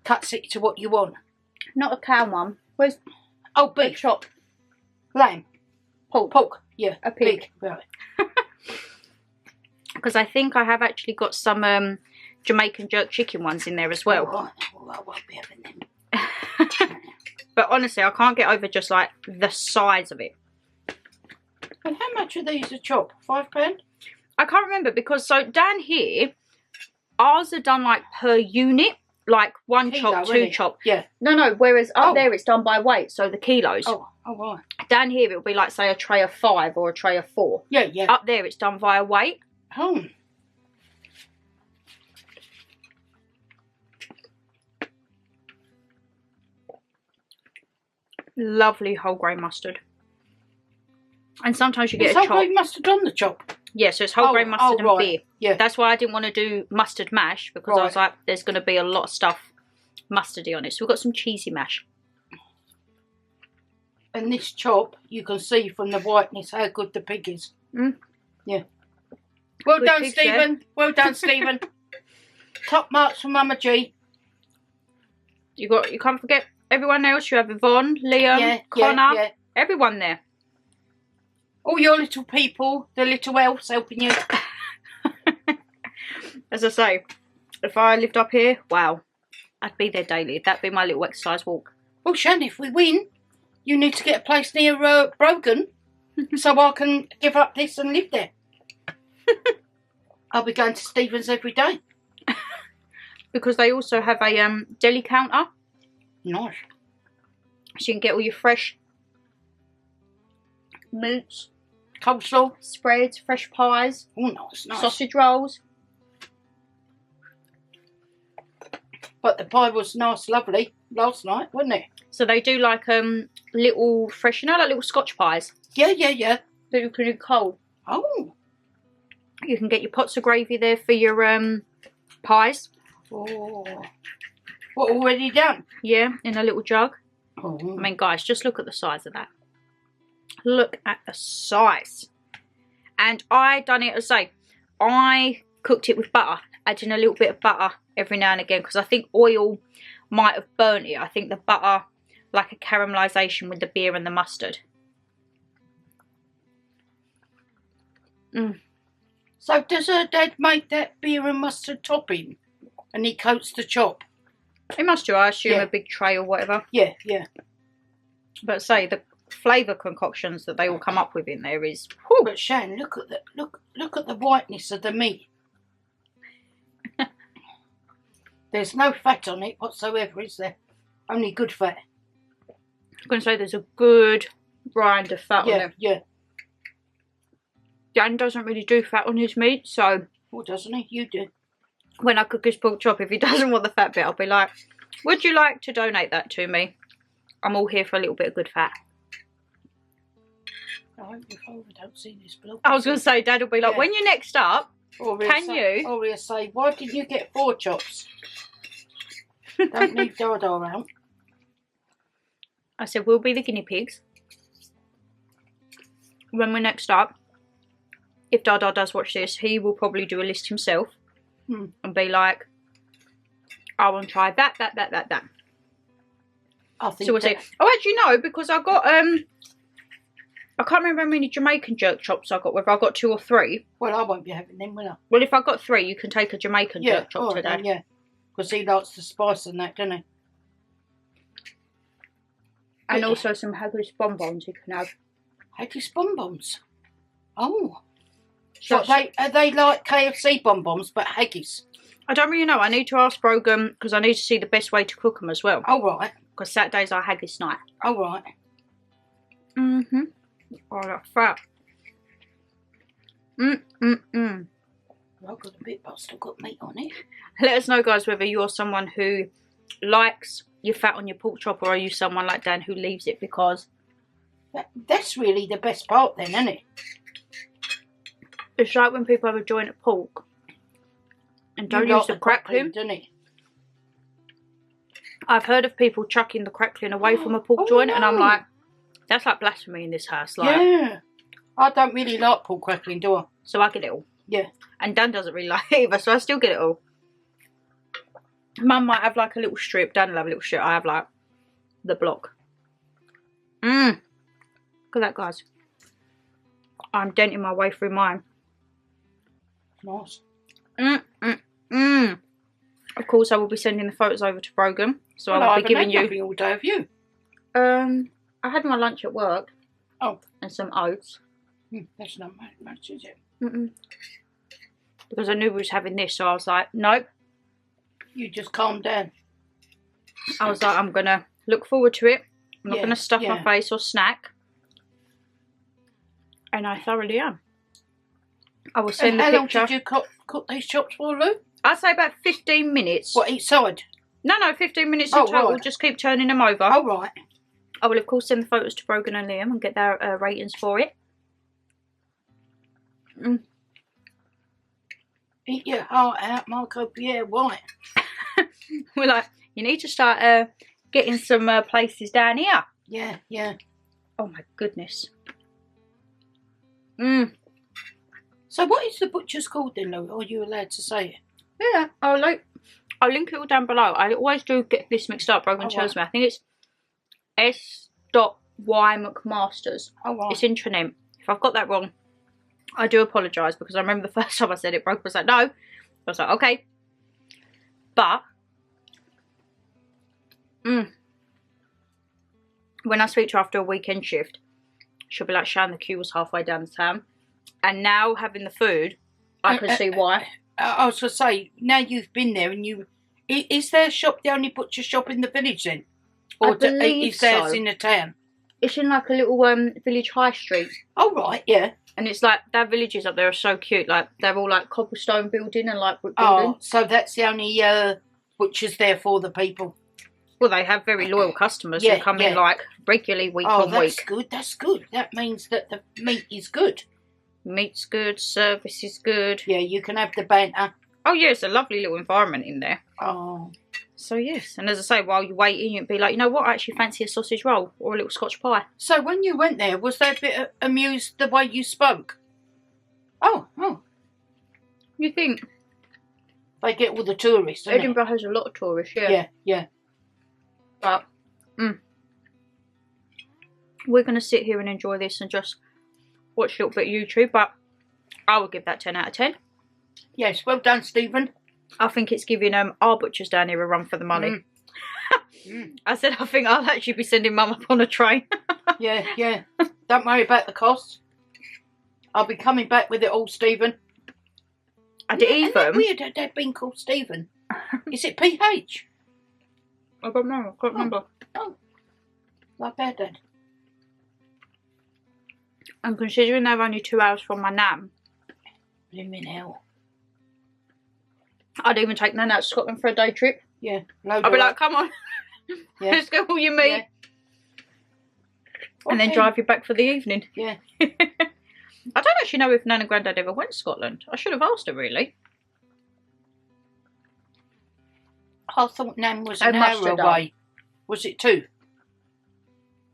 Cuts it to what you want. Not a cow, Mum. Where's Oh, the beef, chop? lamb, Pork. pork. Yeah, A pig. Right. Because I think I have actually got some Jamaican jerk chicken ones in there as well. All right. Well, I won't be having them. But honestly, I can't get over just like the size of it. And how much are these a chop? £5? I can't remember because so down here, ours are done like per unit, like one Kilo, chop, isn't two it? chop. Yeah. No, whereas up Oh. there it's done by weight, so the kilos. Oh, right. Down here it'll be like say a tray of 5 or a tray of 4. Yeah, yeah. Up there it's done via weight. Oh. Lovely whole grain mustard. And sometimes you get It's a whole chop. grain mustard on the chop. Yeah, so it's whole grain mustard and right. beer. Yeah. That's why I didn't want to do mustard mash because I was Right. like, there's going to be a lot of stuff mustardy on it. So we've got some cheesy mash. And this chop, you can see from the whiteness how good the pig is. Mm. Yeah. Well Good done, pig, Stephen. Well done, Stephen. Top marks from Mama G. You can't forget everyone else. You have Yvonne, Liam, Yeah, Connor, yeah. everyone there. All your little people, the little elves helping you. As I say, if I lived up here, wow, I'd be there daily. That'd be my little exercise walk. Well, Shan, if we win, you need to get a place near Brogan so I can give up this and live there. I'll be going to Stephen's every day. Because they also have a deli counter. Nice. So you can get all your fresh meats, Coleslaw. spreads, fresh pies, Oh, nice. sausage rolls. But the pie was nice, lovely last night, wasn't it? So they do like little fresh, you know, like little Scotch pies Yeah, yeah, yeah. that you can do cold. Oh. You can get your pots of gravy there for your pies. Oh. What, already done? Yeah, in a little jug. Oh. I mean, guys, just look at the size of that. Look at the size. And I done it, as I say, I cooked it with butter, adding a little bit of butter every now and again because I think oil might have burnt it. I think the butter, like a caramelisation with the beer and the mustard. So does her dad make that beer and mustard topping and he coats the chop? It must do, I assume, Yeah. a big tray or whatever. Yeah, yeah. But say the flavour concoctions that they all come up with in there is... Oh, but Shan, look at the whiteness of the meat. There's no fat on it whatsoever, is there? Only good fat. I'm going to say there's a good rind of fat on Yeah, there. yeah. Dan doesn't really do fat on his meat, so Well, doesn't he? You do. when I cook his pork chop, if he doesn't want the fat bit, I'll be like, would you like to donate that to me? I'm all here for a little bit of good fat. I hope your father don't see this bloke. I was going to say, Dad will be like, Yeah. when you're next up, Or can say, you? Or he'll say, why didn't you get 4 chops? Don't leave Dada out. I said, we'll be the guinea pigs. When we're next up, if Dada does watch this, he will probably do a list himself and be like, I want to try that. I think So we'll say, oh, actually no, because I got, I can't remember how many Jamaican jerk chops I got, whether I got 2 or 3. well, I won't be having them, will I? Well, if I got 3, you can take a Jamaican jerk chop all right today. then, yeah. Because he likes the spice and that, doesn't he? And Yeah. also some haggis bonbons you can have. Haggis bonbons. Oh. So So are they like KFC bonbons, but haggis? I don't really know. I need to ask Brogan because I need to see the best way to cook them as well. All right. Because Saturday's our haggis night. All right. Mm-hmm. Oh, that's fat. Mm-mm-mm. I've got a bit, but I've still got meat on it. Let us know, guys, whether you're someone who likes your fat on your pork chop, or are you someone like Dan who leaves it because... That's really the best part then, isn't it? It's like when people have a joint of pork and don't use the crackling. Doesn't it? I've heard of people chucking the crackling away from a pork joint, and I'm like, that's like blasphemy in this house. Like, yeah. I don't really like pork crackling, do I? So I get it all. Yeah. And Dan doesn't really like it either, so I still get it all. Mum might have like a little strip, Dan will have a little strip, I have like the block. Look at that, guys. I'm denting my way through mine. Nice. Of course, I will be sending the photos over to Brogan, so Well, I will be giving you... nothing all day of you. I had my lunch at work. Oh. And some oats. That's not much, is it? Because I knew we was having this, so I was like, nope. You just calm down. I was like, I'm going to look forward to it. I'm not Yeah, going to stuff my yeah. face or snack. And I thoroughly am. I will send And the how long picture. did you cook these chops for, Lou? I'd say about 15 minutes. What, each side? No, 15 minutes in Oh, total. right. Just keep turning them over. Oh, right. I will, of course, send the photos to Brogan and Liam and get their ratings for it. Eat your heart out, Marco Pierre White. We're like, you need to start getting some places down here. Yeah, yeah. Oh, my goodness. So what is the butcher's called then, Lou? Or are you allowed to say it? Yeah, I'll link it all down below. I always do get this mixed up. Brogan tells me. I think it's S.Y. McMasters. Oh, right. It's in Trinent. If I've got that wrong, I do apologise, because I remember the first time I said it, Brogan was like, no. I was like, okay. But when I speak to her after a weekend shift, she'll be like, Shan, the queue was halfway down the town. And now having the food, I can see why. I was going to say, now you've been there and you... Is their shop the only butcher shop in the village then? Or is theirs in the town? It's in like a little village high street. Oh, right, yeah. And it's like, their villages up there are so cute. Like, they're all like cobblestone building and like brick building. Oh, so that's the only butchers there for the people. Well, they have very loyal customers who come in like regularly week on that's week. good, that's good. That means that the meat is good. Meat's good, service is good. Yeah, you can have the banter. Oh, yeah, it's a lovely little environment in there. Oh. So, yes. And as I say, while you're waiting, you'd be like, you know what, I actually fancy a sausage roll or a little Scotch pie. So when you went there, was they a bit amused the way you spoke? Oh. You think? They get all the tourists, don't Edinburgh has a lot of tourists, yeah. Yeah. But, we're going to sit here and enjoy this and just watch a little bit of YouTube, but I would give that 10 out of 10. Yes, well done, Stephen. I think it's giving our butchers down here a run for the money. I said I think I'll actually be sending Mum up on a train. Yeah. Don't worry about the cost. I'll be coming back with it all, Stephen. And Isn't that weird that they've been called Stephen? Is it PH? I don't know. I can't remember. Oh, like their dad. And considering they're only 2 hours from my nan, Blimmin' hell. I'd even take Nan out to Scotland for a day trip. Yeah. I'd be like, come on, Yeah. let's go all you meet. Yeah. And then drive you back for the evening. Yeah. I don't actually know if Nan and Grandad ever went to Scotland. I should have asked her, really. I thought Nan was They an must hour have done. away. Was it 2?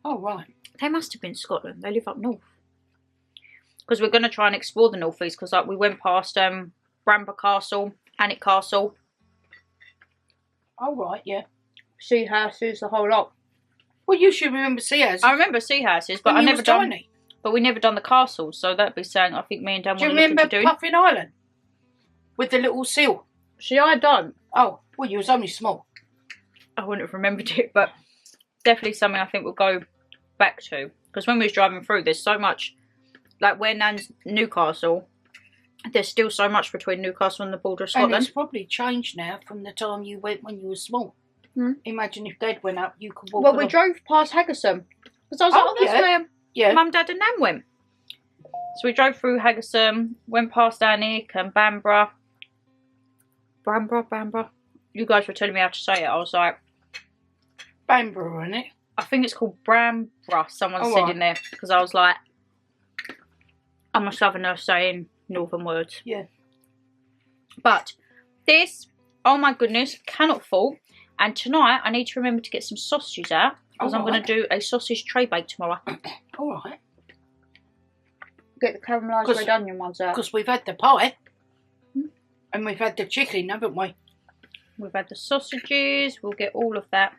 Oh, right. They must have been Scotland. They live up north. Because we're going to try and explore the North East. Because like, we went past Bramber Castle, Alnwick Castle. Oh, right, yeah. Sea houses, the whole lot. Well, you should remember Sears. I remember sea houses, but I never done. But we never done the castles, so that'd be saying I think me and Dan Do you were looking remember to do. Puffin Island? With the little seal? See, I don't. Oh, well, you was only small. I wouldn't have remembered it, but definitely something I think we'll go back to. Because when we was driving through, there's so much, like where Nan's Newcastle, There's still so much between Newcastle and the border of And Scotland. it's probably changed now from the time you went when you were small. Hmm. Imagine if Dad went up, you could walk. Well, we along. drove past Haggerston. Because I was like, Oh, oh, that's yeah. where Yeah. Mum, Dad and Nan went. So we drove through Haggerston, went past Annick and Bamborough. Bamborough. You guys were telling me how to say it. I was like, Bamborough, isn't it? I think it's called Bamborough. Someone Oh, said right. in there. Because I was like, I'm a southerner saying northern words. Yeah. But this, oh my goodness, cannot fault. And tonight I need to remember to get some sausages out. Because I'm going to do a sausage tray bake tomorrow. All right. Get the caramelised red onion ones out. Because we've had the pie. And we've had the chicken, haven't we? We've had the sausages. We'll get all of that.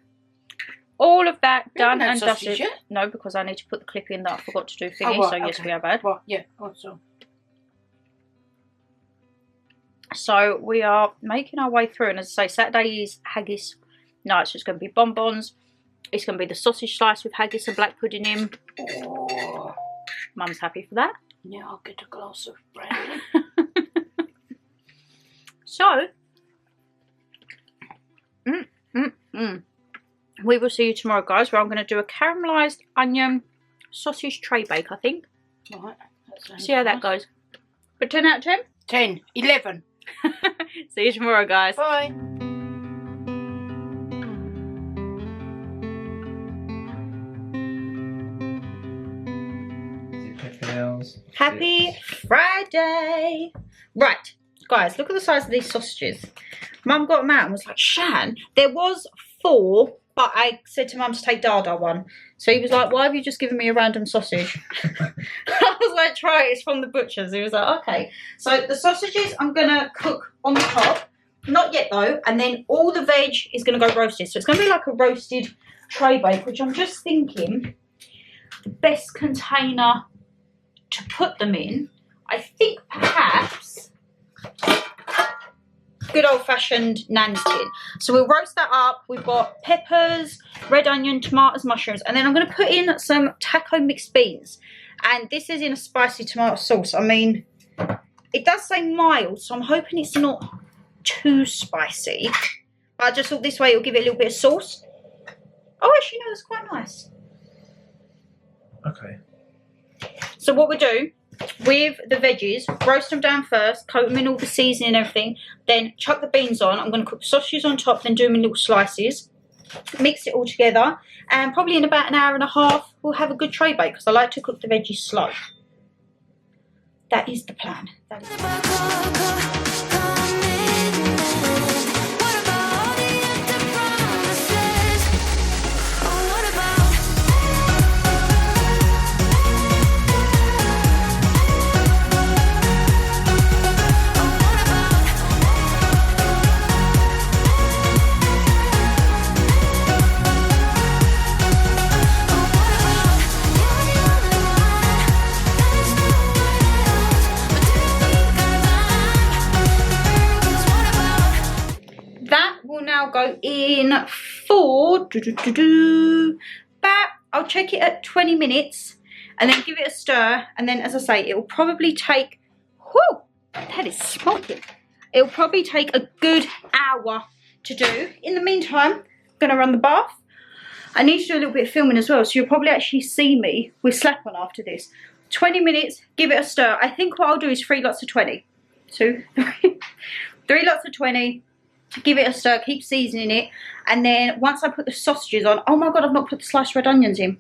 All of that We haven't done had and sausage dusted. yet. No, because I need to put the clip in that I forgot to do thingy. Oh, right, So yes, okay. we have had. Right, yeah. Also. So we are making our way through. And as I say, Saturday is haggis. No, it's just going to be bonbons. It's going to be the sausage slice with haggis and black pudding in. Oh. Mum's happy for that. Yeah, I'll get a glass of brandy. So, we will see you tomorrow, guys, where I'm going to do a caramelised onion sausage tray bake, I think. Right. That sounds See how that nice. goes. But 10 out of 10? 10, 11. See you tomorrow, guys. Bye. Happy Friday! Right, guys, look at the size of these sausages. Mum got them out and was like, Shan, there was 4, but I said to Mum to take Dada one. So he was like, why have you just given me a random sausage? I was like, try it, it's from the butcher's. He was like, okay. So the sausages I'm going to cook on the top. Not yet though. And then all the veg is going to go roasted. So it's going to be like a roasted tray bake, which I'm just thinking the best container to put them in, I think perhaps good old-fashioned Nan's tin. So we'll roast that up. We've got peppers, red onion, tomatoes, mushrooms, and then I'm going to put in some taco mixed beans. And this is in a spicy tomato sauce. I mean, it does say mild, so I'm hoping it's not too spicy. But I just thought this way it'll give it a little bit of sauce. Oh, actually, no, that's quite nice. Okay. So what we do with the veggies, roast them down first, coat them in all the seasoning and everything, then chuck the beans on. I'm going to cook the sausages on top, then do them in little slices, mix it all together, and probably in about an hour and a half we'll have a good tray bake, because I like to cook the veggies slow. That is the plan. That is the plan. Now go in for about, I'll check it at 20 minutes and then give it a stir, and then as I say, it will probably take, whoo, that is smoking, it'll probably take a good hour to do. In the meantime, I'm going to run the bath. I need to do a little bit of filming as well, so you'll probably actually see me with slap on after this. 20 minutes, give it a stir. I think what I'll do is 3 lots of 20. 2, 3, 3 lots of 20. Give it a stir, keep seasoning it, and then once I put the sausages on, oh my god, I've not put the sliced red onions in.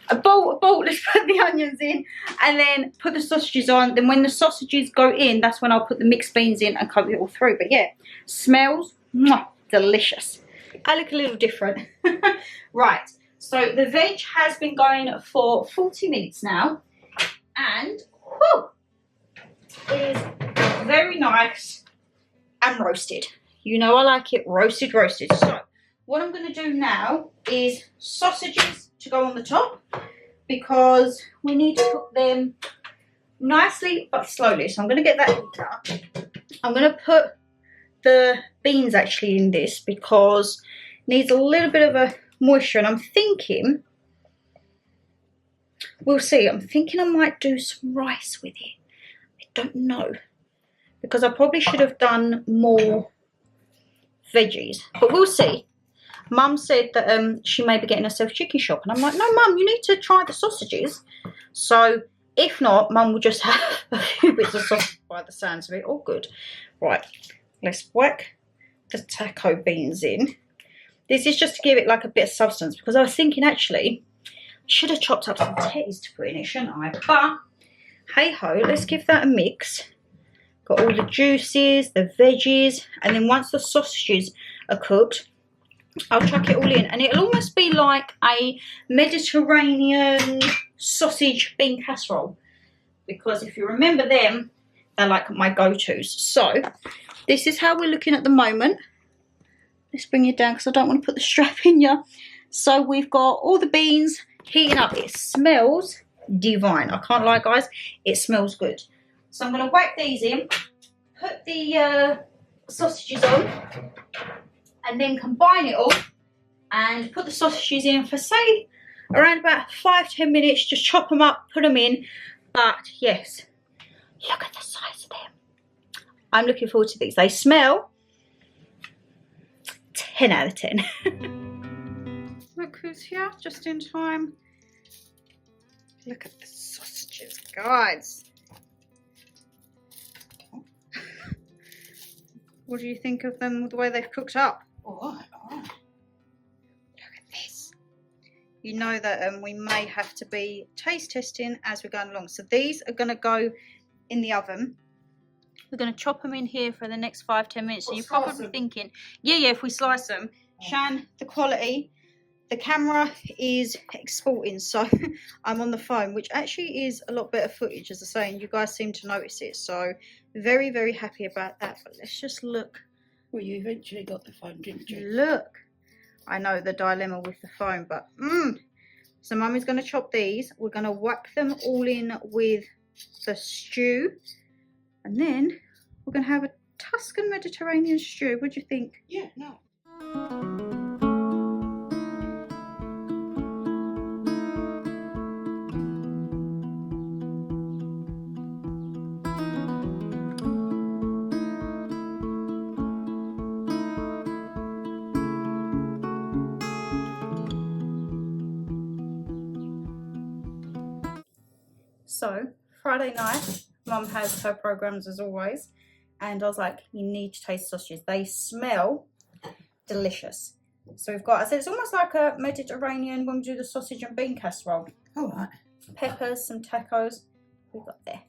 A bolt, let's put the onions in, and then put the sausages on. Then when the sausages go in, that's when I'll put the mixed beans in and cover it all through. But yeah, smells delicious. I look a little different. Right, so the veg has been going for 40 minutes now, and whew, it is very nice and roasted. You know I like it roasted. So what I'm going to do now is sausages to go on the top, because we need to cook them nicely but slowly. So I'm going to get that heat up. I'm going to put the beans actually in this because it needs a little bit of a moisture, and I'm thinking, we'll see, I'm thinking I might do some rice with it. don't know. Because I probably should have done more veggies. But we'll see. Mum said that she may be getting herself chicken shop. And I'm like, no, Mum, you need to try the sausages. So if not, Mum will just have a few bits of sausage by the sounds of it. All good. Right, let's whack the taco beans in. This is just to give it like a bit of substance. Because I was thinking, actually, I should have chopped up some tatties to put in it, shouldn't I? But, hey-ho, let's give that a mix. Got all the juices, the veggies, and then once the sausages are cooked, I'll chuck it all in. And it'll almost be like a Mediterranean sausage bean casserole. Because if you remember them, they're like my go-tos. So, this is how we're looking at the moment. Let's bring it down because I don't want to put the strap in you. So, we've got all the beans heating up. It smells divine. I can't lie, guys. It smells good. So I'm going to whack these in, put the sausages on, and then combine it all and put the sausages in for, say, around about 5-10 minutes. Just chop them up, put them in. But, yes, look at the size of them. I'm looking forward to these. They smell 10 out of 10. Look who's here, just in time. Look at the sausages, guys. What do you think of them, the way they've cooked up? All right, all right. Look at this. You know that we may have to be taste testing as we're going along. So these are going to go in the oven. We're going to chop them in here for the next 5-10 minutes. So you're probably thinking, yeah, if we slice them. Shan, the quality, the camera is exporting, so I'm on the phone, which actually is a lot better footage, as I say, and you guys seem to notice it. So very, very happy about that. But let's just look. Well, you eventually got the phone, didn't you? Look. I know the dilemma with the phone, but So Mummy's going to chop these. We're going to whack them all in with the stew. And then we're going to have a Tuscan Mediterranean stew. What do you think? Yeah, no. So, Friday night, Mum has her programs as always, and I was like, you need to taste sausages. They smell delicious. So we've got, I said, it's almost like a Mediterranean when we do the sausage and bean casserole. All right. Peppers, some tacos. We've got there.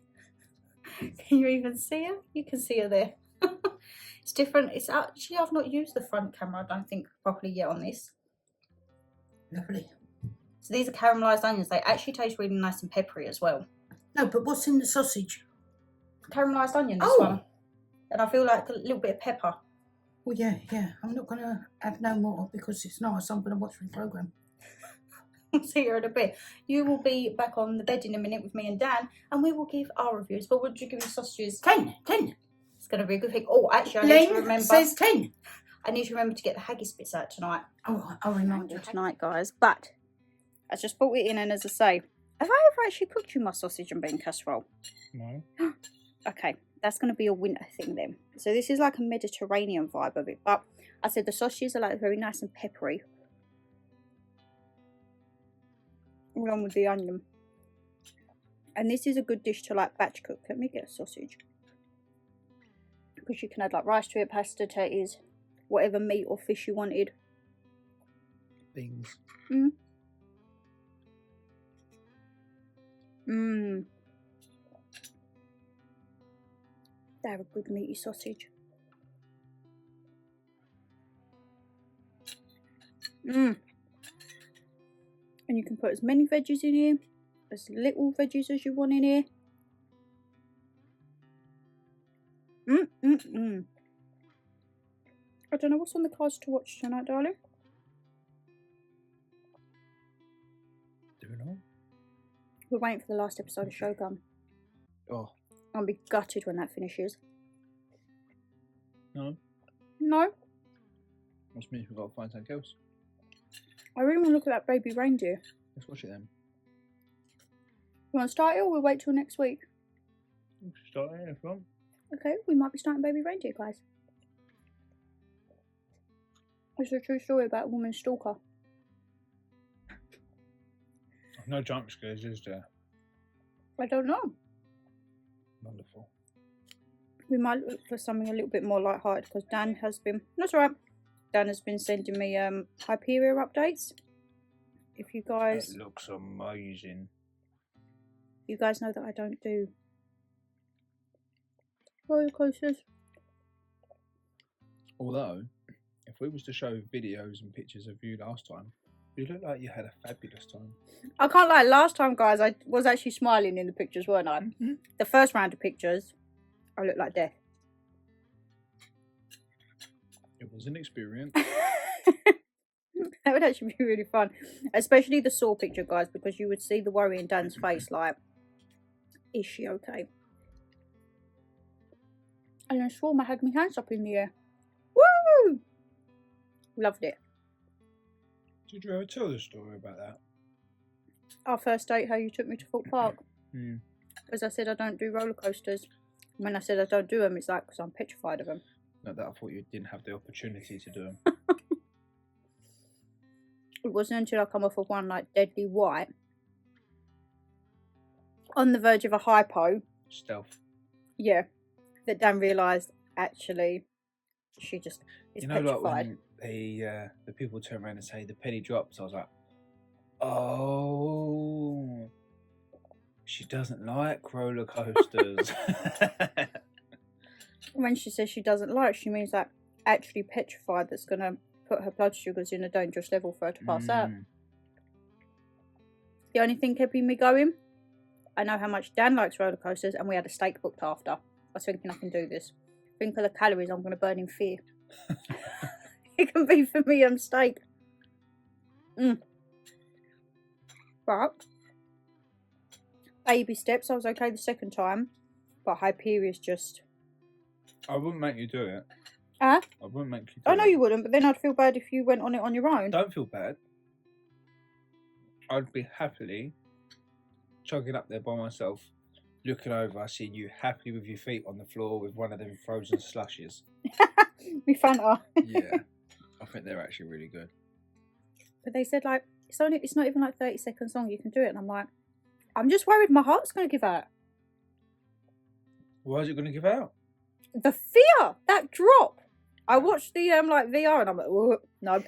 Can you even see her? You can see her there. It's different. It's actually, I've not used the front camera, I don't think, properly yet on this. Lovely. So these are caramelised onions. They actually taste really nice and peppery as well. No, but what's in the sausage? Caramelised onion, this Oh. one. And I feel like a little bit of pepper. Well, yeah. I'm not going to have no more because it's nice. I'm going to watch the programme. See you in a bit. You will be back on the bed in a minute with me and Dan, and we will give our reviews. But what did you give your sausages? 10. It's going to be a good thing. Oh, actually, I need to Lynn remember. says 10. I need to remember to get the haggis bits out tonight. Oh, I'll remind you. Tonight, guys. But I just brought it in, and as I say, have I ever actually cooked you my sausage and bean casserole? No. Okay, that's going to be a winter thing then. So this is like a Mediterranean vibe of it. But I said the sausages are like very nice and peppery, along with the onion. And this is a good dish to like batch cook. Let me get a sausage. Because you can add like rice to it, pasta, tatties, whatever meat or fish you wanted. Beans. They're a good meaty sausage. And you can put as many veggies in here, as little veggies as you want in here. I don't know what's on the cards to watch tonight, darling. Do we know? We're waiting for the last episode of Shogun. Oh. I'll be gutted when that finishes. No. No? Must mean we've got to find something else. I really want to look at that baby reindeer. Let's watch it then. You want to start it or we'll wait till next week? Starting if you want. Okay, we might be starting Baby Reindeer, guys. It's a true story about a woman stalker. No jump scares, is there? I don't know. Wonderful. We might look for something a little bit more light-hearted because Dan has been... That's all right. Dan has been sending me Hyperion updates. If you guys... It looks amazing. You guys know that I don't do roller coasters. Although, if we was to show videos and pictures of you last time, you look like you had a fabulous time. I can't lie, last time, guys, I was actually smiling in the pictures, weren't I? Mm-hmm. The first round of pictures, I looked like death. It was an experience. That would actually be really fun. Especially the sore picture, guys, because you would see the worry in Dan's face, like, is she okay? And I swore I had my hands up in the air. Woo! Loved it. Did you ever tell the story about that? Our first date, how you took me to Fort Park. Mm. Because I said I don't do roller coasters. When I said I don't do them, it's like because I'm petrified of them. Not that I thought you didn't have the opportunity to do them. It wasn't until I come off of one like deadly white, on the verge of a hypo, Stealth. yeah, that Dan realised actually she just is You know, petrified. like when the people turn around and say the penny drops, I was like, oh, she doesn't like roller coasters. When she says she doesn't like, she means like actually petrified, that's going to put her blood sugars in a dangerous level for her to pass out. The only thing keeping me going, I know how much Dan likes roller coasters, and we had a steak booked after. I was thinking I can do this. Think of the calories I'm going to burn in fear. It can be for me steak. But baby steps, I was okay the second time, but Hyperia's just... I wouldn't make you do it. Huh? I wouldn't make you do I know it. you wouldn't, but then I'd feel bad if you went on it on your own. Don't feel bad. I'd be happily chugging up there by myself, looking over, seeing you happily with your feet on the floor with one of them frozen slushes. Me Fanta. Yeah, I think they're actually really good. But they said like it's not even like 30 seconds long, you can do it, and I'm like, I'm just worried my heart's gonna give out. Why is it going to give out? The fear, that drop. I watched the like VR and I'm like, whoa, no.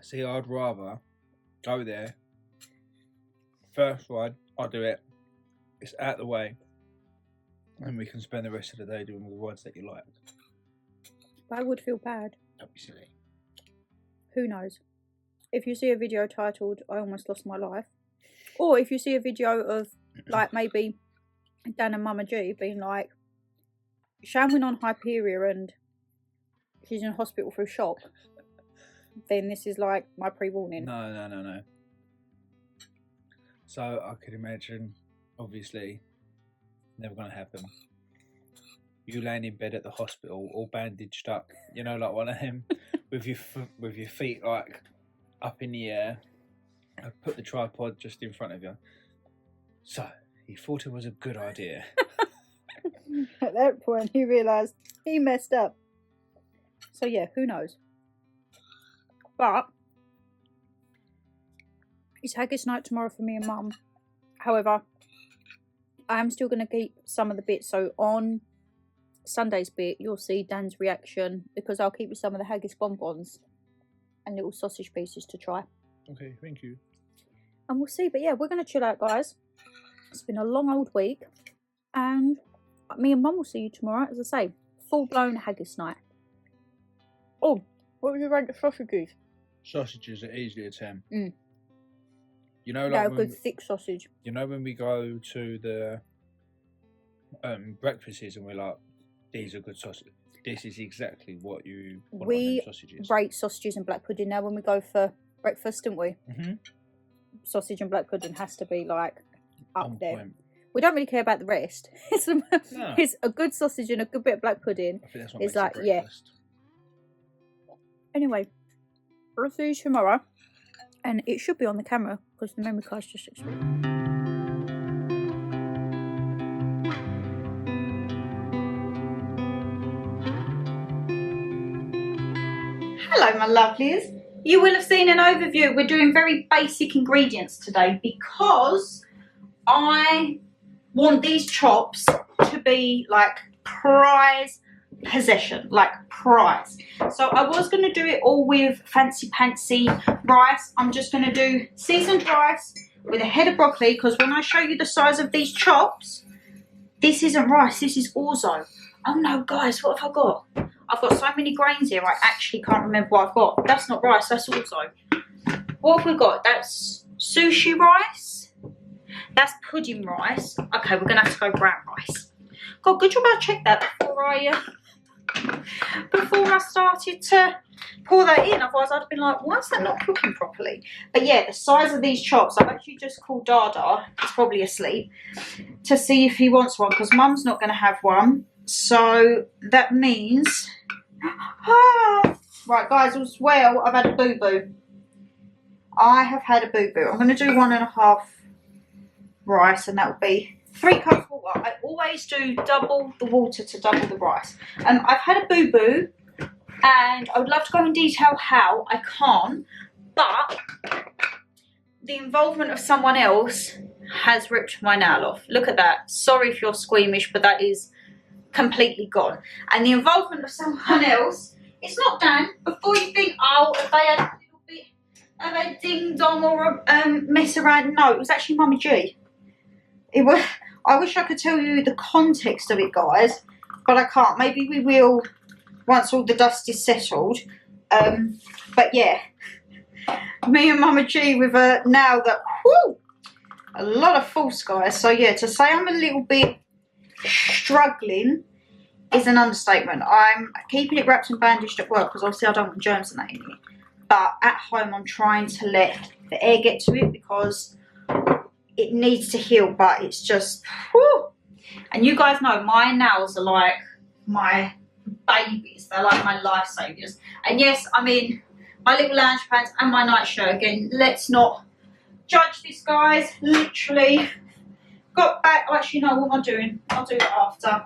See, I'd rather go there. First ride, I'll do it. It's out the way. And we can spend the rest of the day doing all the rides that you like. But I would feel bad. Don't be silly. Who knows? If you see a video titled I almost lost my life, or if you see a video of like maybe Dan and Mama G being like, Shan went on Hyperia and she's in hospital through shock, then this is like my pre-warning. No. So I could imagine, obviously, never going to happen. You laying in bed at the hospital, all bandaged up, you know, like one of them, with your feet like up in the air. I put the tripod just in front of you. So he thought it was a good idea. At that point, he realised he messed up. So yeah, who knows? But it's haggis night tomorrow for me and Mum. However, I am still going to keep some of the bits. So on Sunday's bit, you'll see Dan's reaction, because I'll keep you some of the haggis bonbons and little sausage pieces to try. Okay, thank you. And we'll see. But yeah, we're going to chill out, guys. It's been a long old week. And me and Mum will see you tomorrow. As I say, full-blown haggis night. Oh, what would you rate the sausages? Sausages are easily a 10. Mm. You know, Yeah, like a good thick sausage. you know when we go to the breakfasts and we're like, these are good sausages. This is exactly what you want on them sausages. Rate sausages and black pudding now when we go for breakfast, didn't we? Mm-hmm. Sausage and black pudding has to be like up On there. point. We don't really care about the rest. It's a, No. it's a good sausage and a good bit of black pudding. I think that's what It's makes like, it yeah. breakfast. Anyway, we'll see you tomorrow. And it should be on the camera because the memory card's just exploded. Hello my lovelies. You will have seen an overview. We're doing very basic ingredients today because I want these chops to be like prize possession, like prize. So I was going to do it all with fancy pantsy rice. I'm just going to do seasoned rice with a head of broccoli because when I show you the size of these chops, this isn't rice, this is orzo. Oh no guys, what have I got? I've got so many grains here I actually can't remember what I've got. That's not rice, that's orzo. What have we got? That's sushi rice. That's pudding rice. Okay, we're going to have to go brown rice. God, good job I checked that before I started to pour that in. Otherwise I'd have been like, why is that not cooking properly? But yeah, the size of these chops, I've actually just called Dada, he's probably asleep, to see if he wants one because Mum's not going to have one. So that means, right guys, as well, I've had a boo-boo. I have had a boo-boo. I'm going to do 1.5 rice and that will be 3 cups of water. I always do double the water to double the rice. I've had a boo-boo and I would love to go in detail how. I can't, but the involvement of someone else has ripped my nail off. Look at that. Sorry if you're squeamish, but that is completely gone. And the involvement of someone else, it's not Dan. Before you think, oh, if they had a little bit of a ding dong or a mess around, no, it was actually Mummy G. It was. I wish I could tell you the context of it, guys, but I can't. Maybe we will once all the dust is settled. But yeah, me and Mama G with a nail that, whoo, a lot of force, guys. So yeah, to say I'm a little bit struggling is an understatement. I'm keeping it wrapped and bandaged at work because obviously I don't want germs in that in it. But at home I'm trying to let the air get to it because it needs to heal, but it's just, whew. And you guys know my nails are like my babies. They're like my life saviours. And yes, I'm in my little lounge pants and my nightshirt again. Let's not judge this, guys. Literally got back. Oh, actually, no, what am I doing? I'll do it after.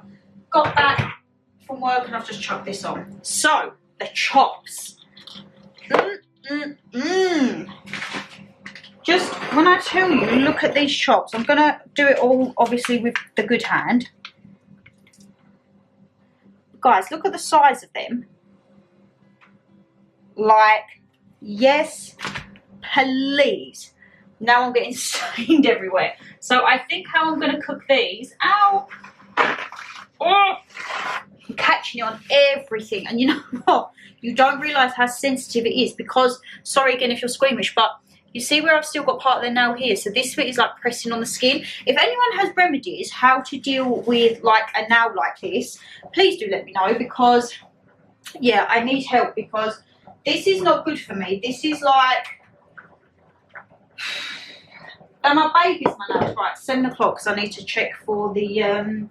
Got back from work and I've just chucked this on. So, the chops. Just when I tell you, look at these chops. I'm going to do it all, obviously, with the good hand. Guys, look at the size of them. Like, yes, please. Now I'm getting stained everywhere. So I think how I'm going to cook these. Ow! Oh! I'm catching it on everything. And you know what? You don't realise how sensitive it is because, sorry again if you're squeamish, but you see where I've still got part of the nail here? So this bit is like pressing on the skin. If anyone has remedies how to deal with like a nail like this, please do let me know because, yeah, I need help because this is not good for me. This is like, and my baby's my nails, right, 7 o'clock because I need to check for the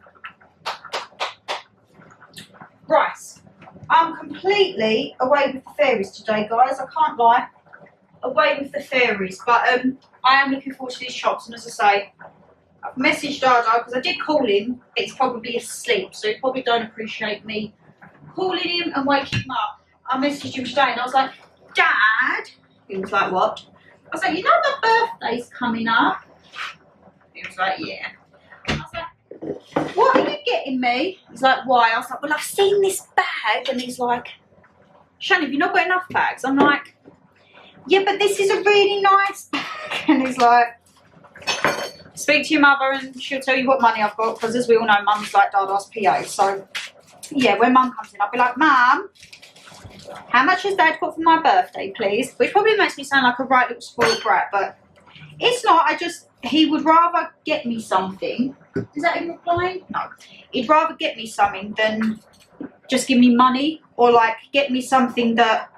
rice. I'm completely away with the fairies today, guys. I can't lie. Away with the fairies, but I am looking forward to these chops. And as I say, I've messaged Dada because I did call him. It's probably asleep, so he probably don't appreciate me calling him and waking him up. I messaged him today and I was like, Dad. He was like, what? I was like, you know my birthday's coming up? He was like, yeah. I was like, what are you getting me? He's like, why? I was like, well, I've seen this bag. And he's like, Shannon, have you not got enough bags? I'm like, yeah, but this is a really nice bag. And he's like, speak to your mother and she'll tell you what money I've got. Because as we all know, Mum's like Dada's PA. So, yeah, when Mum comes in, I'll be like, Mum, how much has Dad got for my birthday, please? Which probably makes me sound like a right little spoiled brat, but it's not. He would rather get me something. Is that him replying? No. He'd rather get me something than just give me money or like get me something that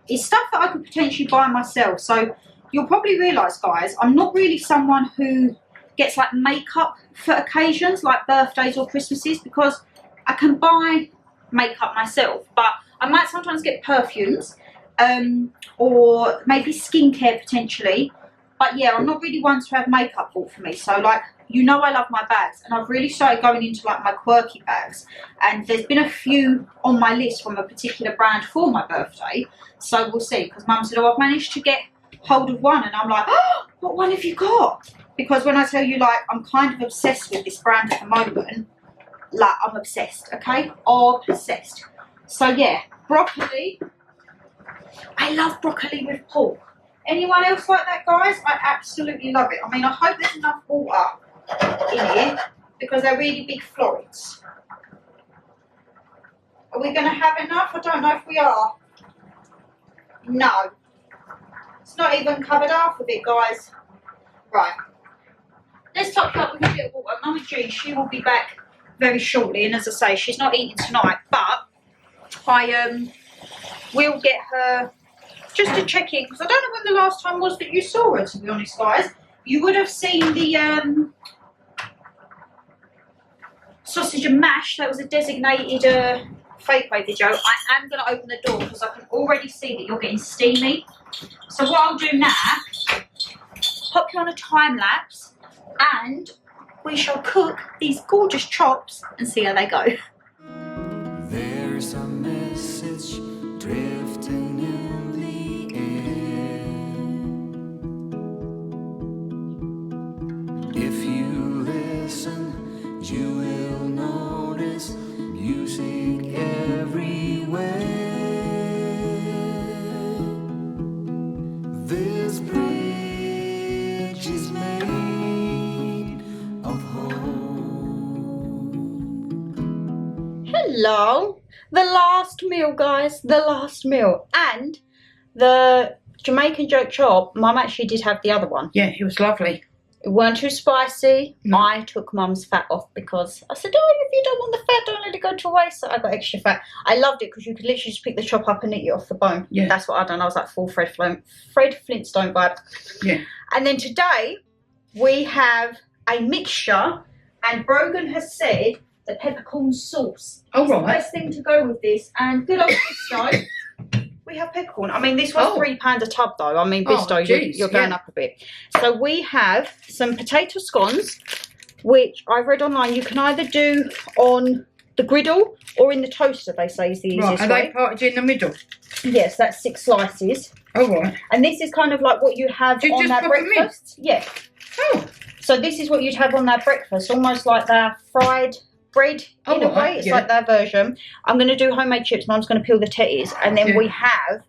is stuff that I could potentially buy myself. So you'll probably realise, guys, I'm not really someone who gets like makeup for occasions like birthdays or Christmases because I can buy makeup myself, but I might sometimes get perfumes or maybe skincare potentially. But yeah, I'm not really one to have makeup bought for me. So like, you know, I love my bags, and I've really started going into like my quirky bags. And there's been a few on my list from a particular brand for my birthday. So we'll see, because Mum said, oh, I've managed to get hold of one, and I'm like, oh, what one have you got? Because when I tell you, like, I'm kind of obsessed with this brand at the moment, like, I'm obsessed, okay? Obsessed. So yeah, broccoli. I love broccoli with pork. Anyone else like that, guys? I absolutely love it. I mean, I hope there's enough water in here, because they're really big florets. Are we going to have enough? I don't know if we are. No. It's not even covered half of it, guys. Right. Let's top it up with a bit of water. Mummy G, she will be back very shortly. And as I say, she's not eating tonight. But I will get her just to check in. Because I don't know when the last time was that you saw her, to be honest, guys. You would have seen the sausage and mash. That was a designated fakeaway video. I am going to open the door because I can already see that you're getting steamy. So what I'll do now, pop you on a time lapse, and we shall cook these gorgeous chops and see how they go. There's a message drifting in the air. If you listen, you will notice music everywhere. This bridge is made of hope. Hello, the last meal, guys, the last meal. And the Jamaican jerk chop, Mum actually did have the other one. Yeah, it was lovely. It weren't too spicy. No. I took Mum's fat off because I said, oh, if you don't want the fat, don't let it go to waste. So I got extra fat. I loved it because you could literally just pick the chop up and eat it off the bone. Yeah. That's what I done. I was like full Fred Flintstone vibe. Yeah. And then today we have a mixture, and Brogan has said the peppercorn sauce. Oh, is the right. best thing to go with this. And good old Bisto, we have peppercorn. I mean, this was £3 a tub though. I mean, Bisto, geez, you're going up a bit. So we have some potato scones, which I've read online you can either do on the griddle or in the toaster, they say is the easiest Right, are way. they parted in the middle? Yes, that's 6 slices. Oh, right. And this is kind of like what you have Do you on just that pop 'em in? breakfast. Yeah. Oh, So this is what you'd have on that breakfast, almost like their fried bread in a right, way. It's yeah. like their version. I'm going to do homemade chips. Mum's going to peel the tetties. And then Yeah. we have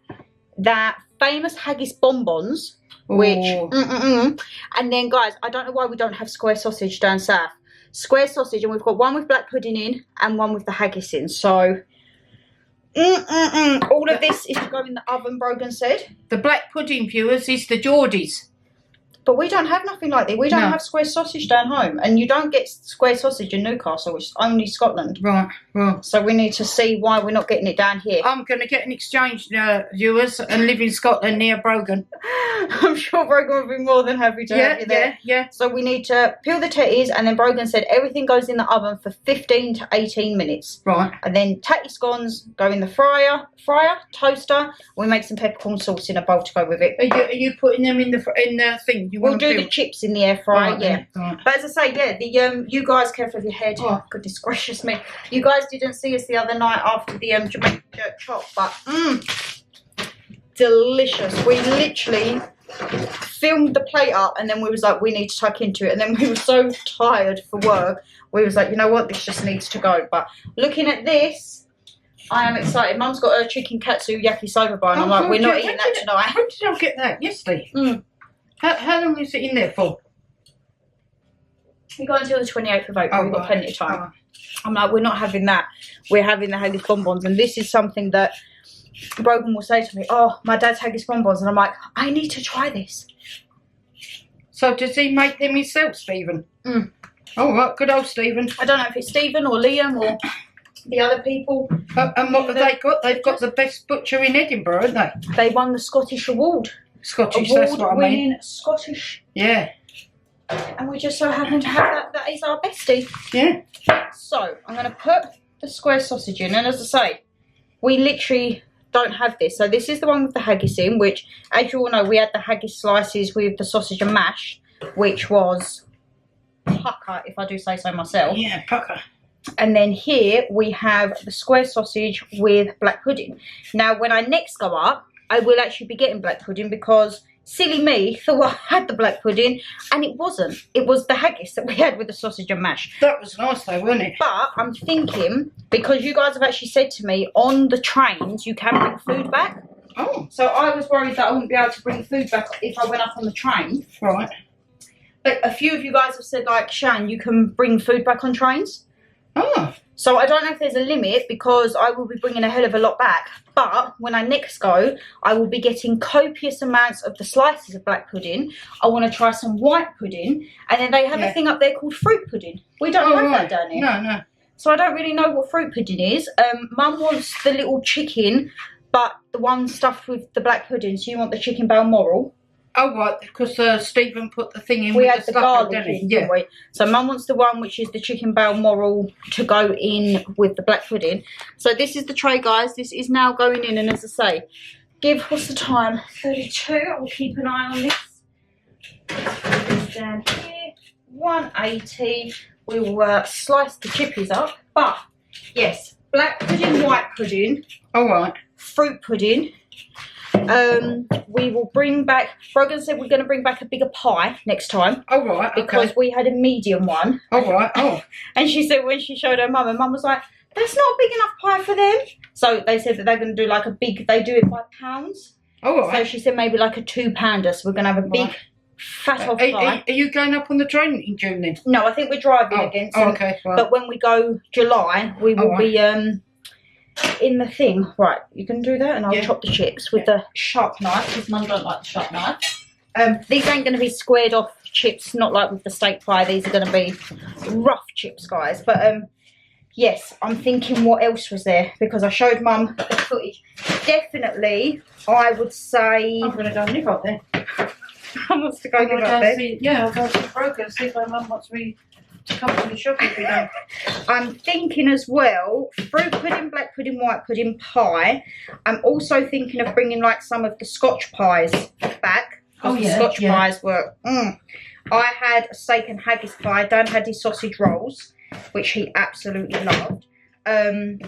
that famous haggis bonbons, which... Oh. And then, guys, I don't know why we don't have square sausage down south. Square sausage, and we've got one with black pudding in and one with the haggis in. So... All of this is to go in the oven, Brogan said. The black pudding, viewers, is the Geordies. But we don't have nothing like that. We don't No. have square sausage down home. And you don't get square sausage in Newcastle. It's only Scotland. Right, right. So we need to see why we're not getting it down here. I'm going to get an exchange, viewers, and live in Scotland near Brogan. I'm sure Brogan would be more than happy to have you there. Yeah. So we need to peel the tetties, and then Brogan said everything goes in the oven for 15 to 18 minutes. Right. And then tatty scones go in the fryer, toaster. We make some peppercorn sauce in a bowl to go with it. Are you putting them in the thing? You We'll want do them the peeled? chips in the air fryer, Right, yeah. Right. But as I say, yeah, the you guys, careful of your head. Oh. Goodness gracious me. You guys didn't see us the other night after the Jamaican jerk chop, but delicious. We literally filmed the plate up, and then we was like, we need to tuck into it. And then we were so tired for work, we was like, you know what, this just needs to go. But looking at this, I am excited. Mum's got her chicken katsu yakisoba bar, and I'm like, we're not eating that tonight. When did I get that? Yesterday. How long is it in there for? We go until the 28th of April. We've got plenty of time. Right. I'm like, we're not having that. We're having the haggis bonbons. And this is something that Brogan will say to me, oh, my dad's haggis bonbons. And I'm like, I need to try this. So does he make them himself, Stephen? Oh, right, good old Stephen. I don't know if it's Stephen or Liam or the other people. And what have they got? They've got the best butcher in Edinburgh, haven't they? They won the Scottish award. Scottish, that's what I mean. Award-winning Scottish. Yeah. And we just so happen to have that. That is our bestie. Yeah. So I'm going to put the square sausage in. And as I say, we literally don't have this. So this is the one with the haggis in, which, as you all know, we had the haggis slices with the sausage and mash, which was pucker, if I do say so myself. Yeah, pucker. And then here we have the square sausage with black pudding. Now, when I next go up, I will actually be getting black pudding because silly me thought I had the black pudding and it wasn't. It was the haggis that we had with the sausage and mash. That was nice though, wasn't it? But I'm thinking, because you guys have actually said to me on the trains you can bring food back. Oh. So I was worried that I wouldn't be able to bring food back if I went up on the train. Right. But a few of you guys have said, like, Shan, you can bring food back on trains. Oh. So I don't know if there's a limit because I will be bringing a hell of a lot back. But when I next go, I will be getting copious amounts of the slices of black pudding. I want to try some white pudding. And then they have a thing up there called fruit pudding. We don't have that down here. No. So I don't really know what fruit pudding is. Mum wants the little chicken, but the one stuffed with the black pudding. So you want the chicken Balmoral. Oh, right, because Stephen put the thing in We with had the garlic didn't he? in, didn't we? So Mum wants the one which is the chicken Balmoral to go in with the black pudding. So this is the tray, guys. This is now going in, and as I say, what's the time? 32. I will keep an eye on this. Put this down here. 180. We will slice the chippies up. But yes, black pudding, white pudding. All right. Fruit pudding. We will bring back, Brogan said we're going to bring back a bigger pie next time. Oh, right, because we had a medium one. Oh, right, oh. And she said when she showed her mum, and mum was like, that's not a big enough pie for them. So they said that they're going to do like a big, they do it by pounds. Oh, right. So she said maybe like a 2-pounder. So we're going to have a big fat off pie. Are you going up on the train in June then? No, I think we're driving again. So, okay, right. But when we go July, we will be in the thing. Right, you can do that and I'll chop the chips with the sharp knife because Mum don't like the sharp knife. These ain't going to be squared off chips, not like with the steak pie. These are going to be rough chips, guys. But yes, I'm thinking what else was there because I showed Mum the footage. Definitely, I would say... I'm going to go nip up there. Mum wants to go nip up there. Yeah, I'll go see Brogan, see if my mum wants me to come to the shop every day. I'm thinking as well, fruit pudding, black pudding, white pudding, pie. I'm also thinking of bringing like some of the Scotch pies back. Oh, the Scotch pies were... I had a steak and haggis pie. Dan had his sausage rolls, which he absolutely loved. I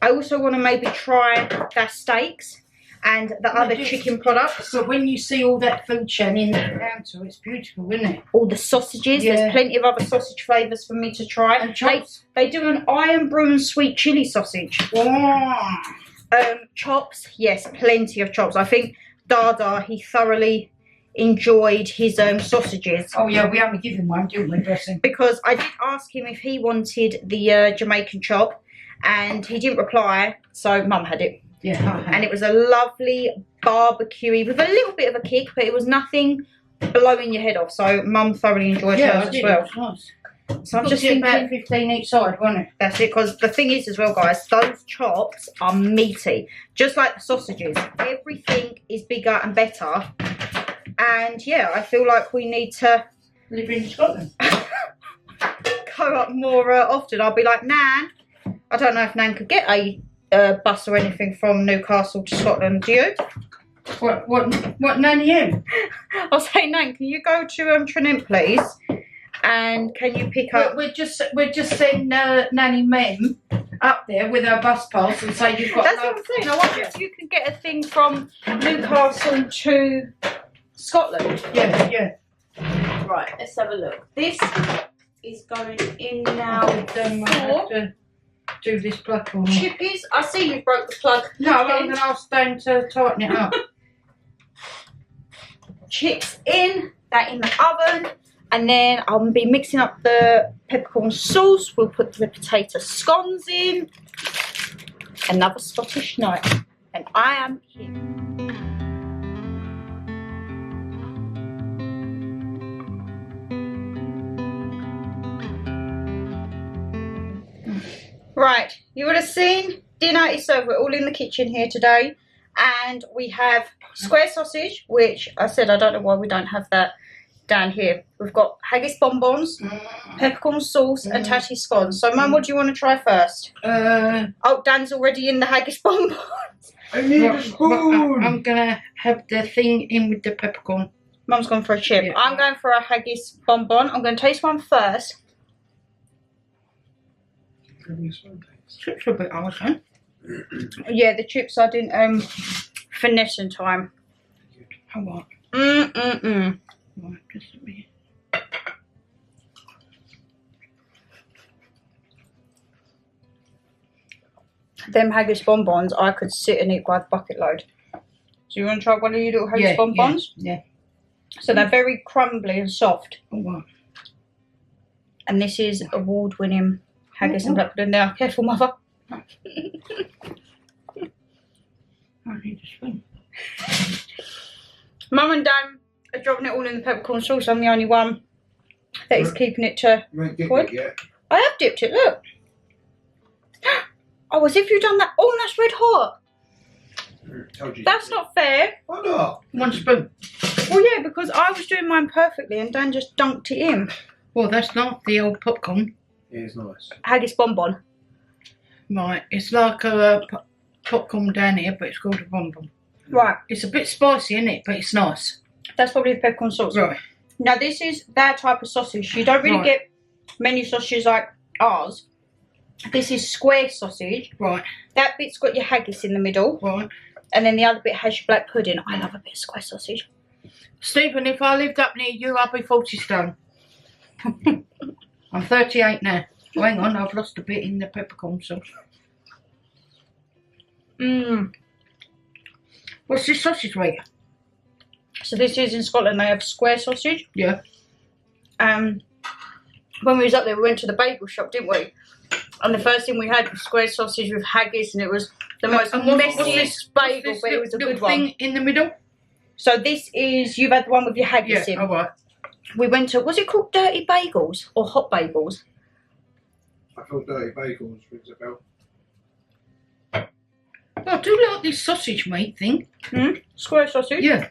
also want to maybe try their steaks and the other chicken products. So when you see all that food, Shan, in the counter, it's beautiful, isn't it? All the sausages. There's plenty of other sausage flavours for me to try. And chops. They do an iron brew and sweet chilli sausage. Wow. Chops, yes, plenty of chops. I think Dada, he thoroughly enjoyed his sausages. Oh yeah, we only give him one, didn't we, dressing? Because I did ask him if he wanted the Jamaican chop, and he didn't reply, so Mum had it. Yeah. And it was a lovely barbecuey with a little bit of a kick, but it was nothing blowing your head off. So Mum thoroughly enjoyed hers as well. Nice. So I'm just thinking about 15 each side, wasn't it? That's it, because the thing is as well, guys, those chops are meaty, just like the sausages. Everything is bigger and better. And yeah, I feel like we need to live in Scotland. Go up more often. I'll be like, Nan, I don't know if Nan could get a bus or anything from Newcastle to Scotland. Do you? What Nan you? I'll say, Nan, can you go to Trinent, please? And can you pick up? We're just sending Nanny Mem up there with her bus pass and say you've got. That's what I'm saying. I wonder if you can get a thing from Newcastle to Scotland. Yeah. Right, let's have a look. This is going in now. Then we'll have to do this plug for me. Chippies. I see you broke the plug. No, I'm going to ask Dan to tighten it up. Chips in, that in the oven. And then I'll be mixing up the peppercorn sauce. We'll put the potato scones in. Another Scottish night. And I am here. Right, you would have seen dinner is served. We're all in the kitchen here today. And we have square sausage, which I said I don't know why we don't have that down here. We've got haggis bonbons, peppercorn sauce, and tatty scones. So, Mum, what do you want to try first? Oh, Dan's already in the haggis bonbons. I need a Right, spoon. I'm gonna have the thing in with the peppercorn. Mum's gone for a chip. Yeah. I'm going for a haggis bonbon. I'm going to taste one first. Give me a spoon, please. Chips are a bit hard, huh? Yeah, the chips I didn't finesse in time. Oh, what? Mm-mm-mm. Right, just a minute. Them haggis bonbons, I could sit and eat by the bucket load. So you want to try one of your little haggis bonbons? Yeah. So they're very crumbly and soft. Oh, what? And this is award-winning haggis and black pudding. Now, careful, mother. I need a spoon. Mum and Dad are dropping it all in the peppercorn sauce. I'm the only one that is keeping it to... You ain't dipped What? it yet. I have dipped it, look. Oh, as if you've done that. Oh, that's red hot. Told you. That's not fair. Why not? 1 spoon. Well, yeah, because I was doing mine perfectly and Dan just dunked it in. Well, that's not the old popcorn. Yeah, it's nice. Haggis bonbon. Right, it's like a popcorn down here, but it's called a bonbon. Right, It's a bit spicy, isn't it? But it's nice. that's probably the peppercorn sauce. Right. Now, this is that type of sausage. You don't really Right. get many sausages like ours. This is square sausage. Right. That bit's got your haggis in the middle. Right. And then the other bit has your black pudding. I love a bit of square sausage. Stephen, if I lived up near you, I'd be 40 stone. I'm 38 now. Oh, hang on, I've lost a bit in the peppercorn sauce. Mmm. What's this sausage weight? So this is in Scotland. They have square sausage. Yeah. When we was up there, we went to the bagel shop, didn't we? And the first thing we had was square sausage with haggis, and it was the most And what's messiest bagel, but it was a little good thing one. in the middle? So this is, you've had the one with your haggis Yeah, in. alright. We went to, was it called Dirty Bagels or Hot Bagels? I thought dirty bagels rings a bell. I do like this sausage meat thing. Square sausage. Yeah.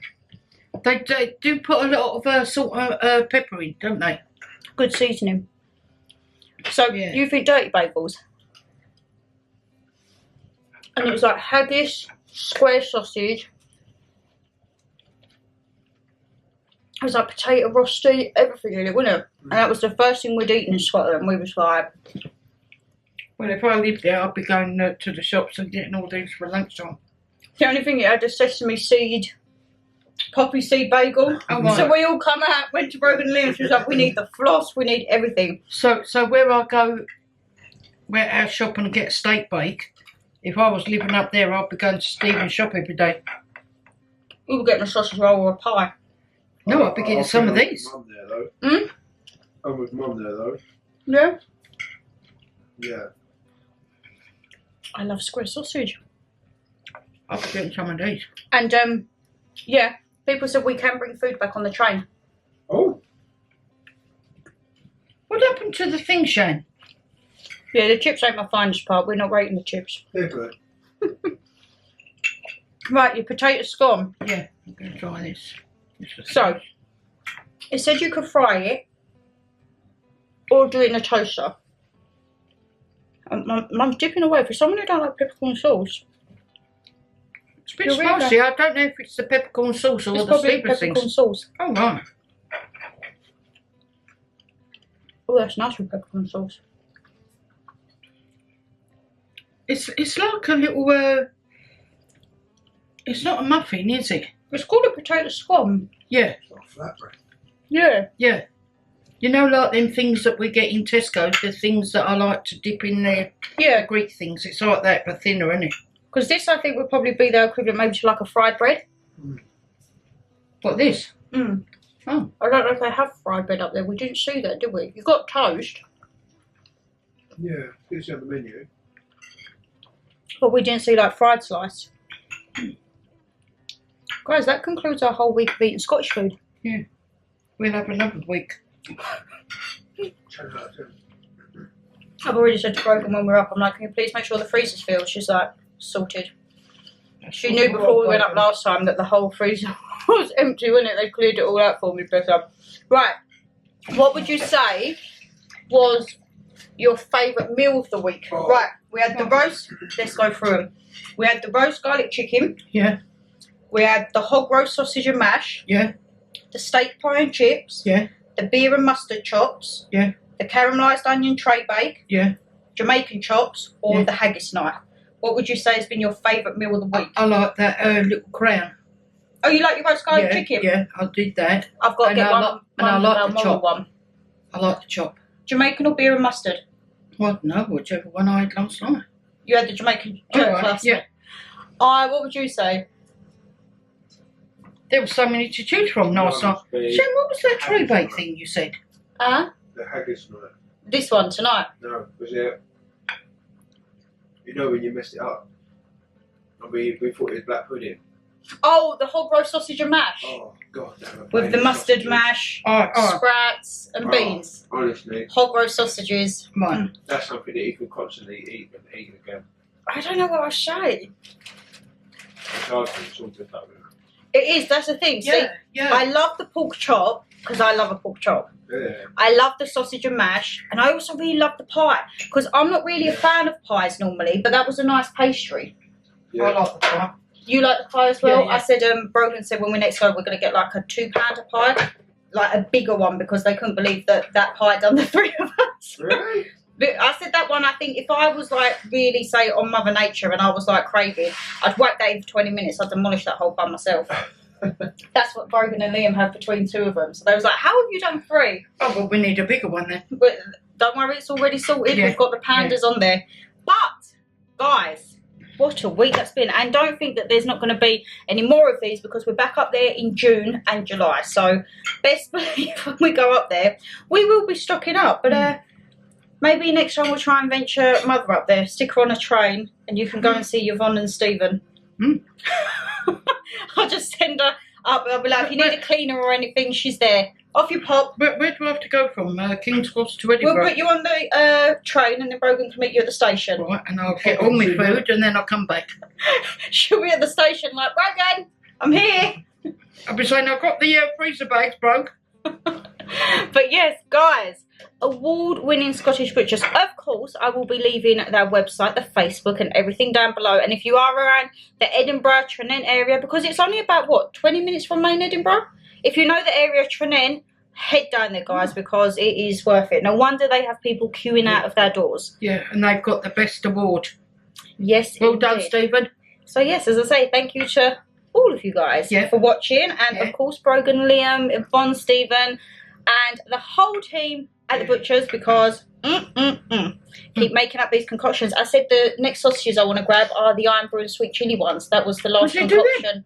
They do put a lot of salt and pepper in, don't they? Good seasoning. So Yeah. you think Dirty Bagels? And it was like haggis, square sausage. It was like potato roasty, everything in it, wasn't it? And that was the first thing we'd eaten in Scotland. We was like, Well, if I lived there, I'd be going to the shops and getting all these for lunchtime. the only thing it had a sesame seed, poppy seed bagel. Oh, right. So we all come out, went to Brogan and she was like, we need the floss, we need everything. So where I go, where I shop and get steak bake, if I was living up there, I'd be going to Stephen's shop every day. We were getting a sausage roll or a pie. No, I'd be getting some of these. I'm there though. I'm with Mum there though. Yeah. Yeah. I love square sausage. I'd be getting some of these. And yeah, people said we can bring food back on the train. Oh. What happened to the thing, Shane? Yeah, the chips ain't my finest part. We're not rating the chips. They're good. Right, your potato scone. Yeah, I'm going to try this. So, it said you could fry it or do it in a toaster. Mum's dipping away. For someone who don't like peppercorn sauce, It's a bit You're really spicy. I don't know if it's the peppercorn sauce or it's the probably sleeper peppercorn things. sauce. Oh, right. Oh, that's nice with peppercorn sauce. It's like a little, it's not a muffin, is it? It's called a potato scone. Yeah, It's not flatbread. Yeah. yeah. You know, like them things that we get in Tesco, the things that I like to dip in there, Yeah, Greek things. It's like that, but thinner, isn't it? because this I think would probably be the equivalent maybe to like a fried bread. What, this? Mm. Oh. I don't know if they have fried bread up there. We didn't see that, did we? You got toast, Yeah, it's on the menu. but we didn't see like fried slice. Guys, that concludes our whole week of eating Scottish food. We'll have another week. I've already said to Brogan when we're up, I'm like, can you please make sure the freezer's filled? She's like, sorted. She knew before we went up last time that the whole freezer was empty, wasn't it? They cleared it all out for me, bless her. Right, what would you say was your favourite meal of the week? Oh. Right, We had the roast. Let's go through them. We had the roast garlic chicken. Yeah. We had the hog roast sausage and mash. Yeah. The steak pie and chips. Yeah. The beer and mustard chops. Yeah. The caramelised onion tray bake. Yeah. Jamaican chops, or Yeah. the haggis night. What would you say has been your favourite meal of the week? I like that little crown. Oh, you like your roast garlic chicken? Yeah, I did that. I've got to And get I one. like- and I like the chop. one. I like the chop. Jamaican or beer and mustard? Well, no, whichever one I had last night. You had the Jamaican jerk Alright, last yeah. night. What would you say? There were so many to choose from last night. Shem, what was that tray bake thing you said? The haggis night. This one tonight. No, was it? You know when you messed it up, and we thought it was black pudding. Oh, the hog roast sausage and mash. Oh God, damn it. With the mustard mash, sprats and beans. Honestly, Hog roast sausages. Right. that's something that you can constantly eat and eat again. I don't know what I was saying. It's hard to sort of that. It is, that's the thing. See, Yeah. I love the pork chop because I love a pork chop. Yeah. I love the sausage and mash, and I also really love the pie because I'm not really a fan of pies normally, but that was a nice pastry. Yeah. I like the pie. You like the pie as well? Yeah, yeah. I said, Brogan said when we next go, we're going to get like a £2 pie, like a bigger one, because they couldn't believe that pie done the three of us. Really? But I said that one, I think if I was like really, say, on Mother Nature and I was like craving, I'd whack that in for 20 minutes, I'd demolish that whole by myself. That's what Brogan and Liam had between two of them. So they was like, how have you done 3? Oh, well, we need a bigger one then. But don't worry, it's already sorted. Yeah. We've got the pandas on there. But, guys, what a week that's been. And don't think that there's not going to be any more of these because we're back up there in June and July. So, best believe when we go up there, we will be stocking up. But maybe next time we'll try and venture Mother up there. Stick her on a train and you can go and see Yvonne and Stephen. I'll just send her up. I'll be like, if you need a cleaner or anything, she's there. Off you pop. Where do I have to go from? King's Cross to We'll Edinburgh? put you on the train and then Brogan can meet you at the station. Right, and I'll get all my food and then I'll come back. She'll be at the station like, Brogan, I'm here. I'll be saying, I've got the freezer bags broke. But yes, guys, award-winning Scottish butchers. Of course, I will be leaving their website, the Facebook and everything down below. And if you are around the Edinburgh, Tranent area, because it's only about, what, 20 minutes from main Edinburgh? If you know the area of Tranent, head down there, guys, because it is worth it. No wonder they have people queuing out of their doors. Yeah, and they've got the best award. Yes, Well done, indeed. Stephen. So yes, as I say, thank you to all of you guys for watching, and of course Brogan, Liam, Yvonne, Stephen, and the whole team at the butchers, because keep making up these concoctions. I said the next sausages I want to grab are the Iron Brew and Sweet Chilli ones. That was the last concoction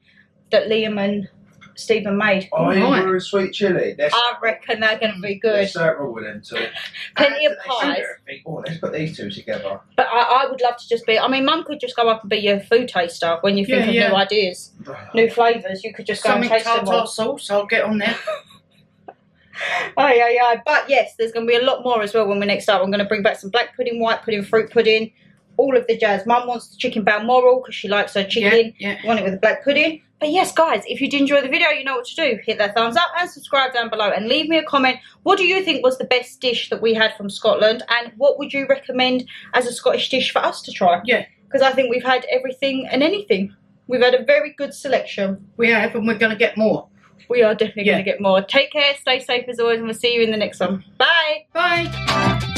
that Liam and Stephen made. Iron Brew and Sweet Chilli. I reckon they're going to be good. Let's start with them too. Plenty of pies. Oh, let's put these two together. But I would love to just be, I mean, Mum could just go up and be your food taster when you think of new ideas, new flavours. You could just go Something and taste them tartar all. sauce, I'll get on there. But yes, there's going to be a lot more as well when we next up. I'm going to bring back some black pudding, white pudding, fruit pudding, all of the jazz. Mum wants the chicken balmoral because she likes her chicken. Want it with the black pudding. But yes, guys, if you did enjoy the video, you know what to do. Hit that thumbs up and subscribe down below and leave me a comment. What do you think was the best dish that we had from Scotland, and what would you recommend as a Scottish dish for us to try? Yeah. Because I think we've had everything and anything. We've had a very good selection. We have, and we're going to get more. We are definitely going to get more. Take care, stay safe as always, and we'll see you in the next one. Bye. Bye.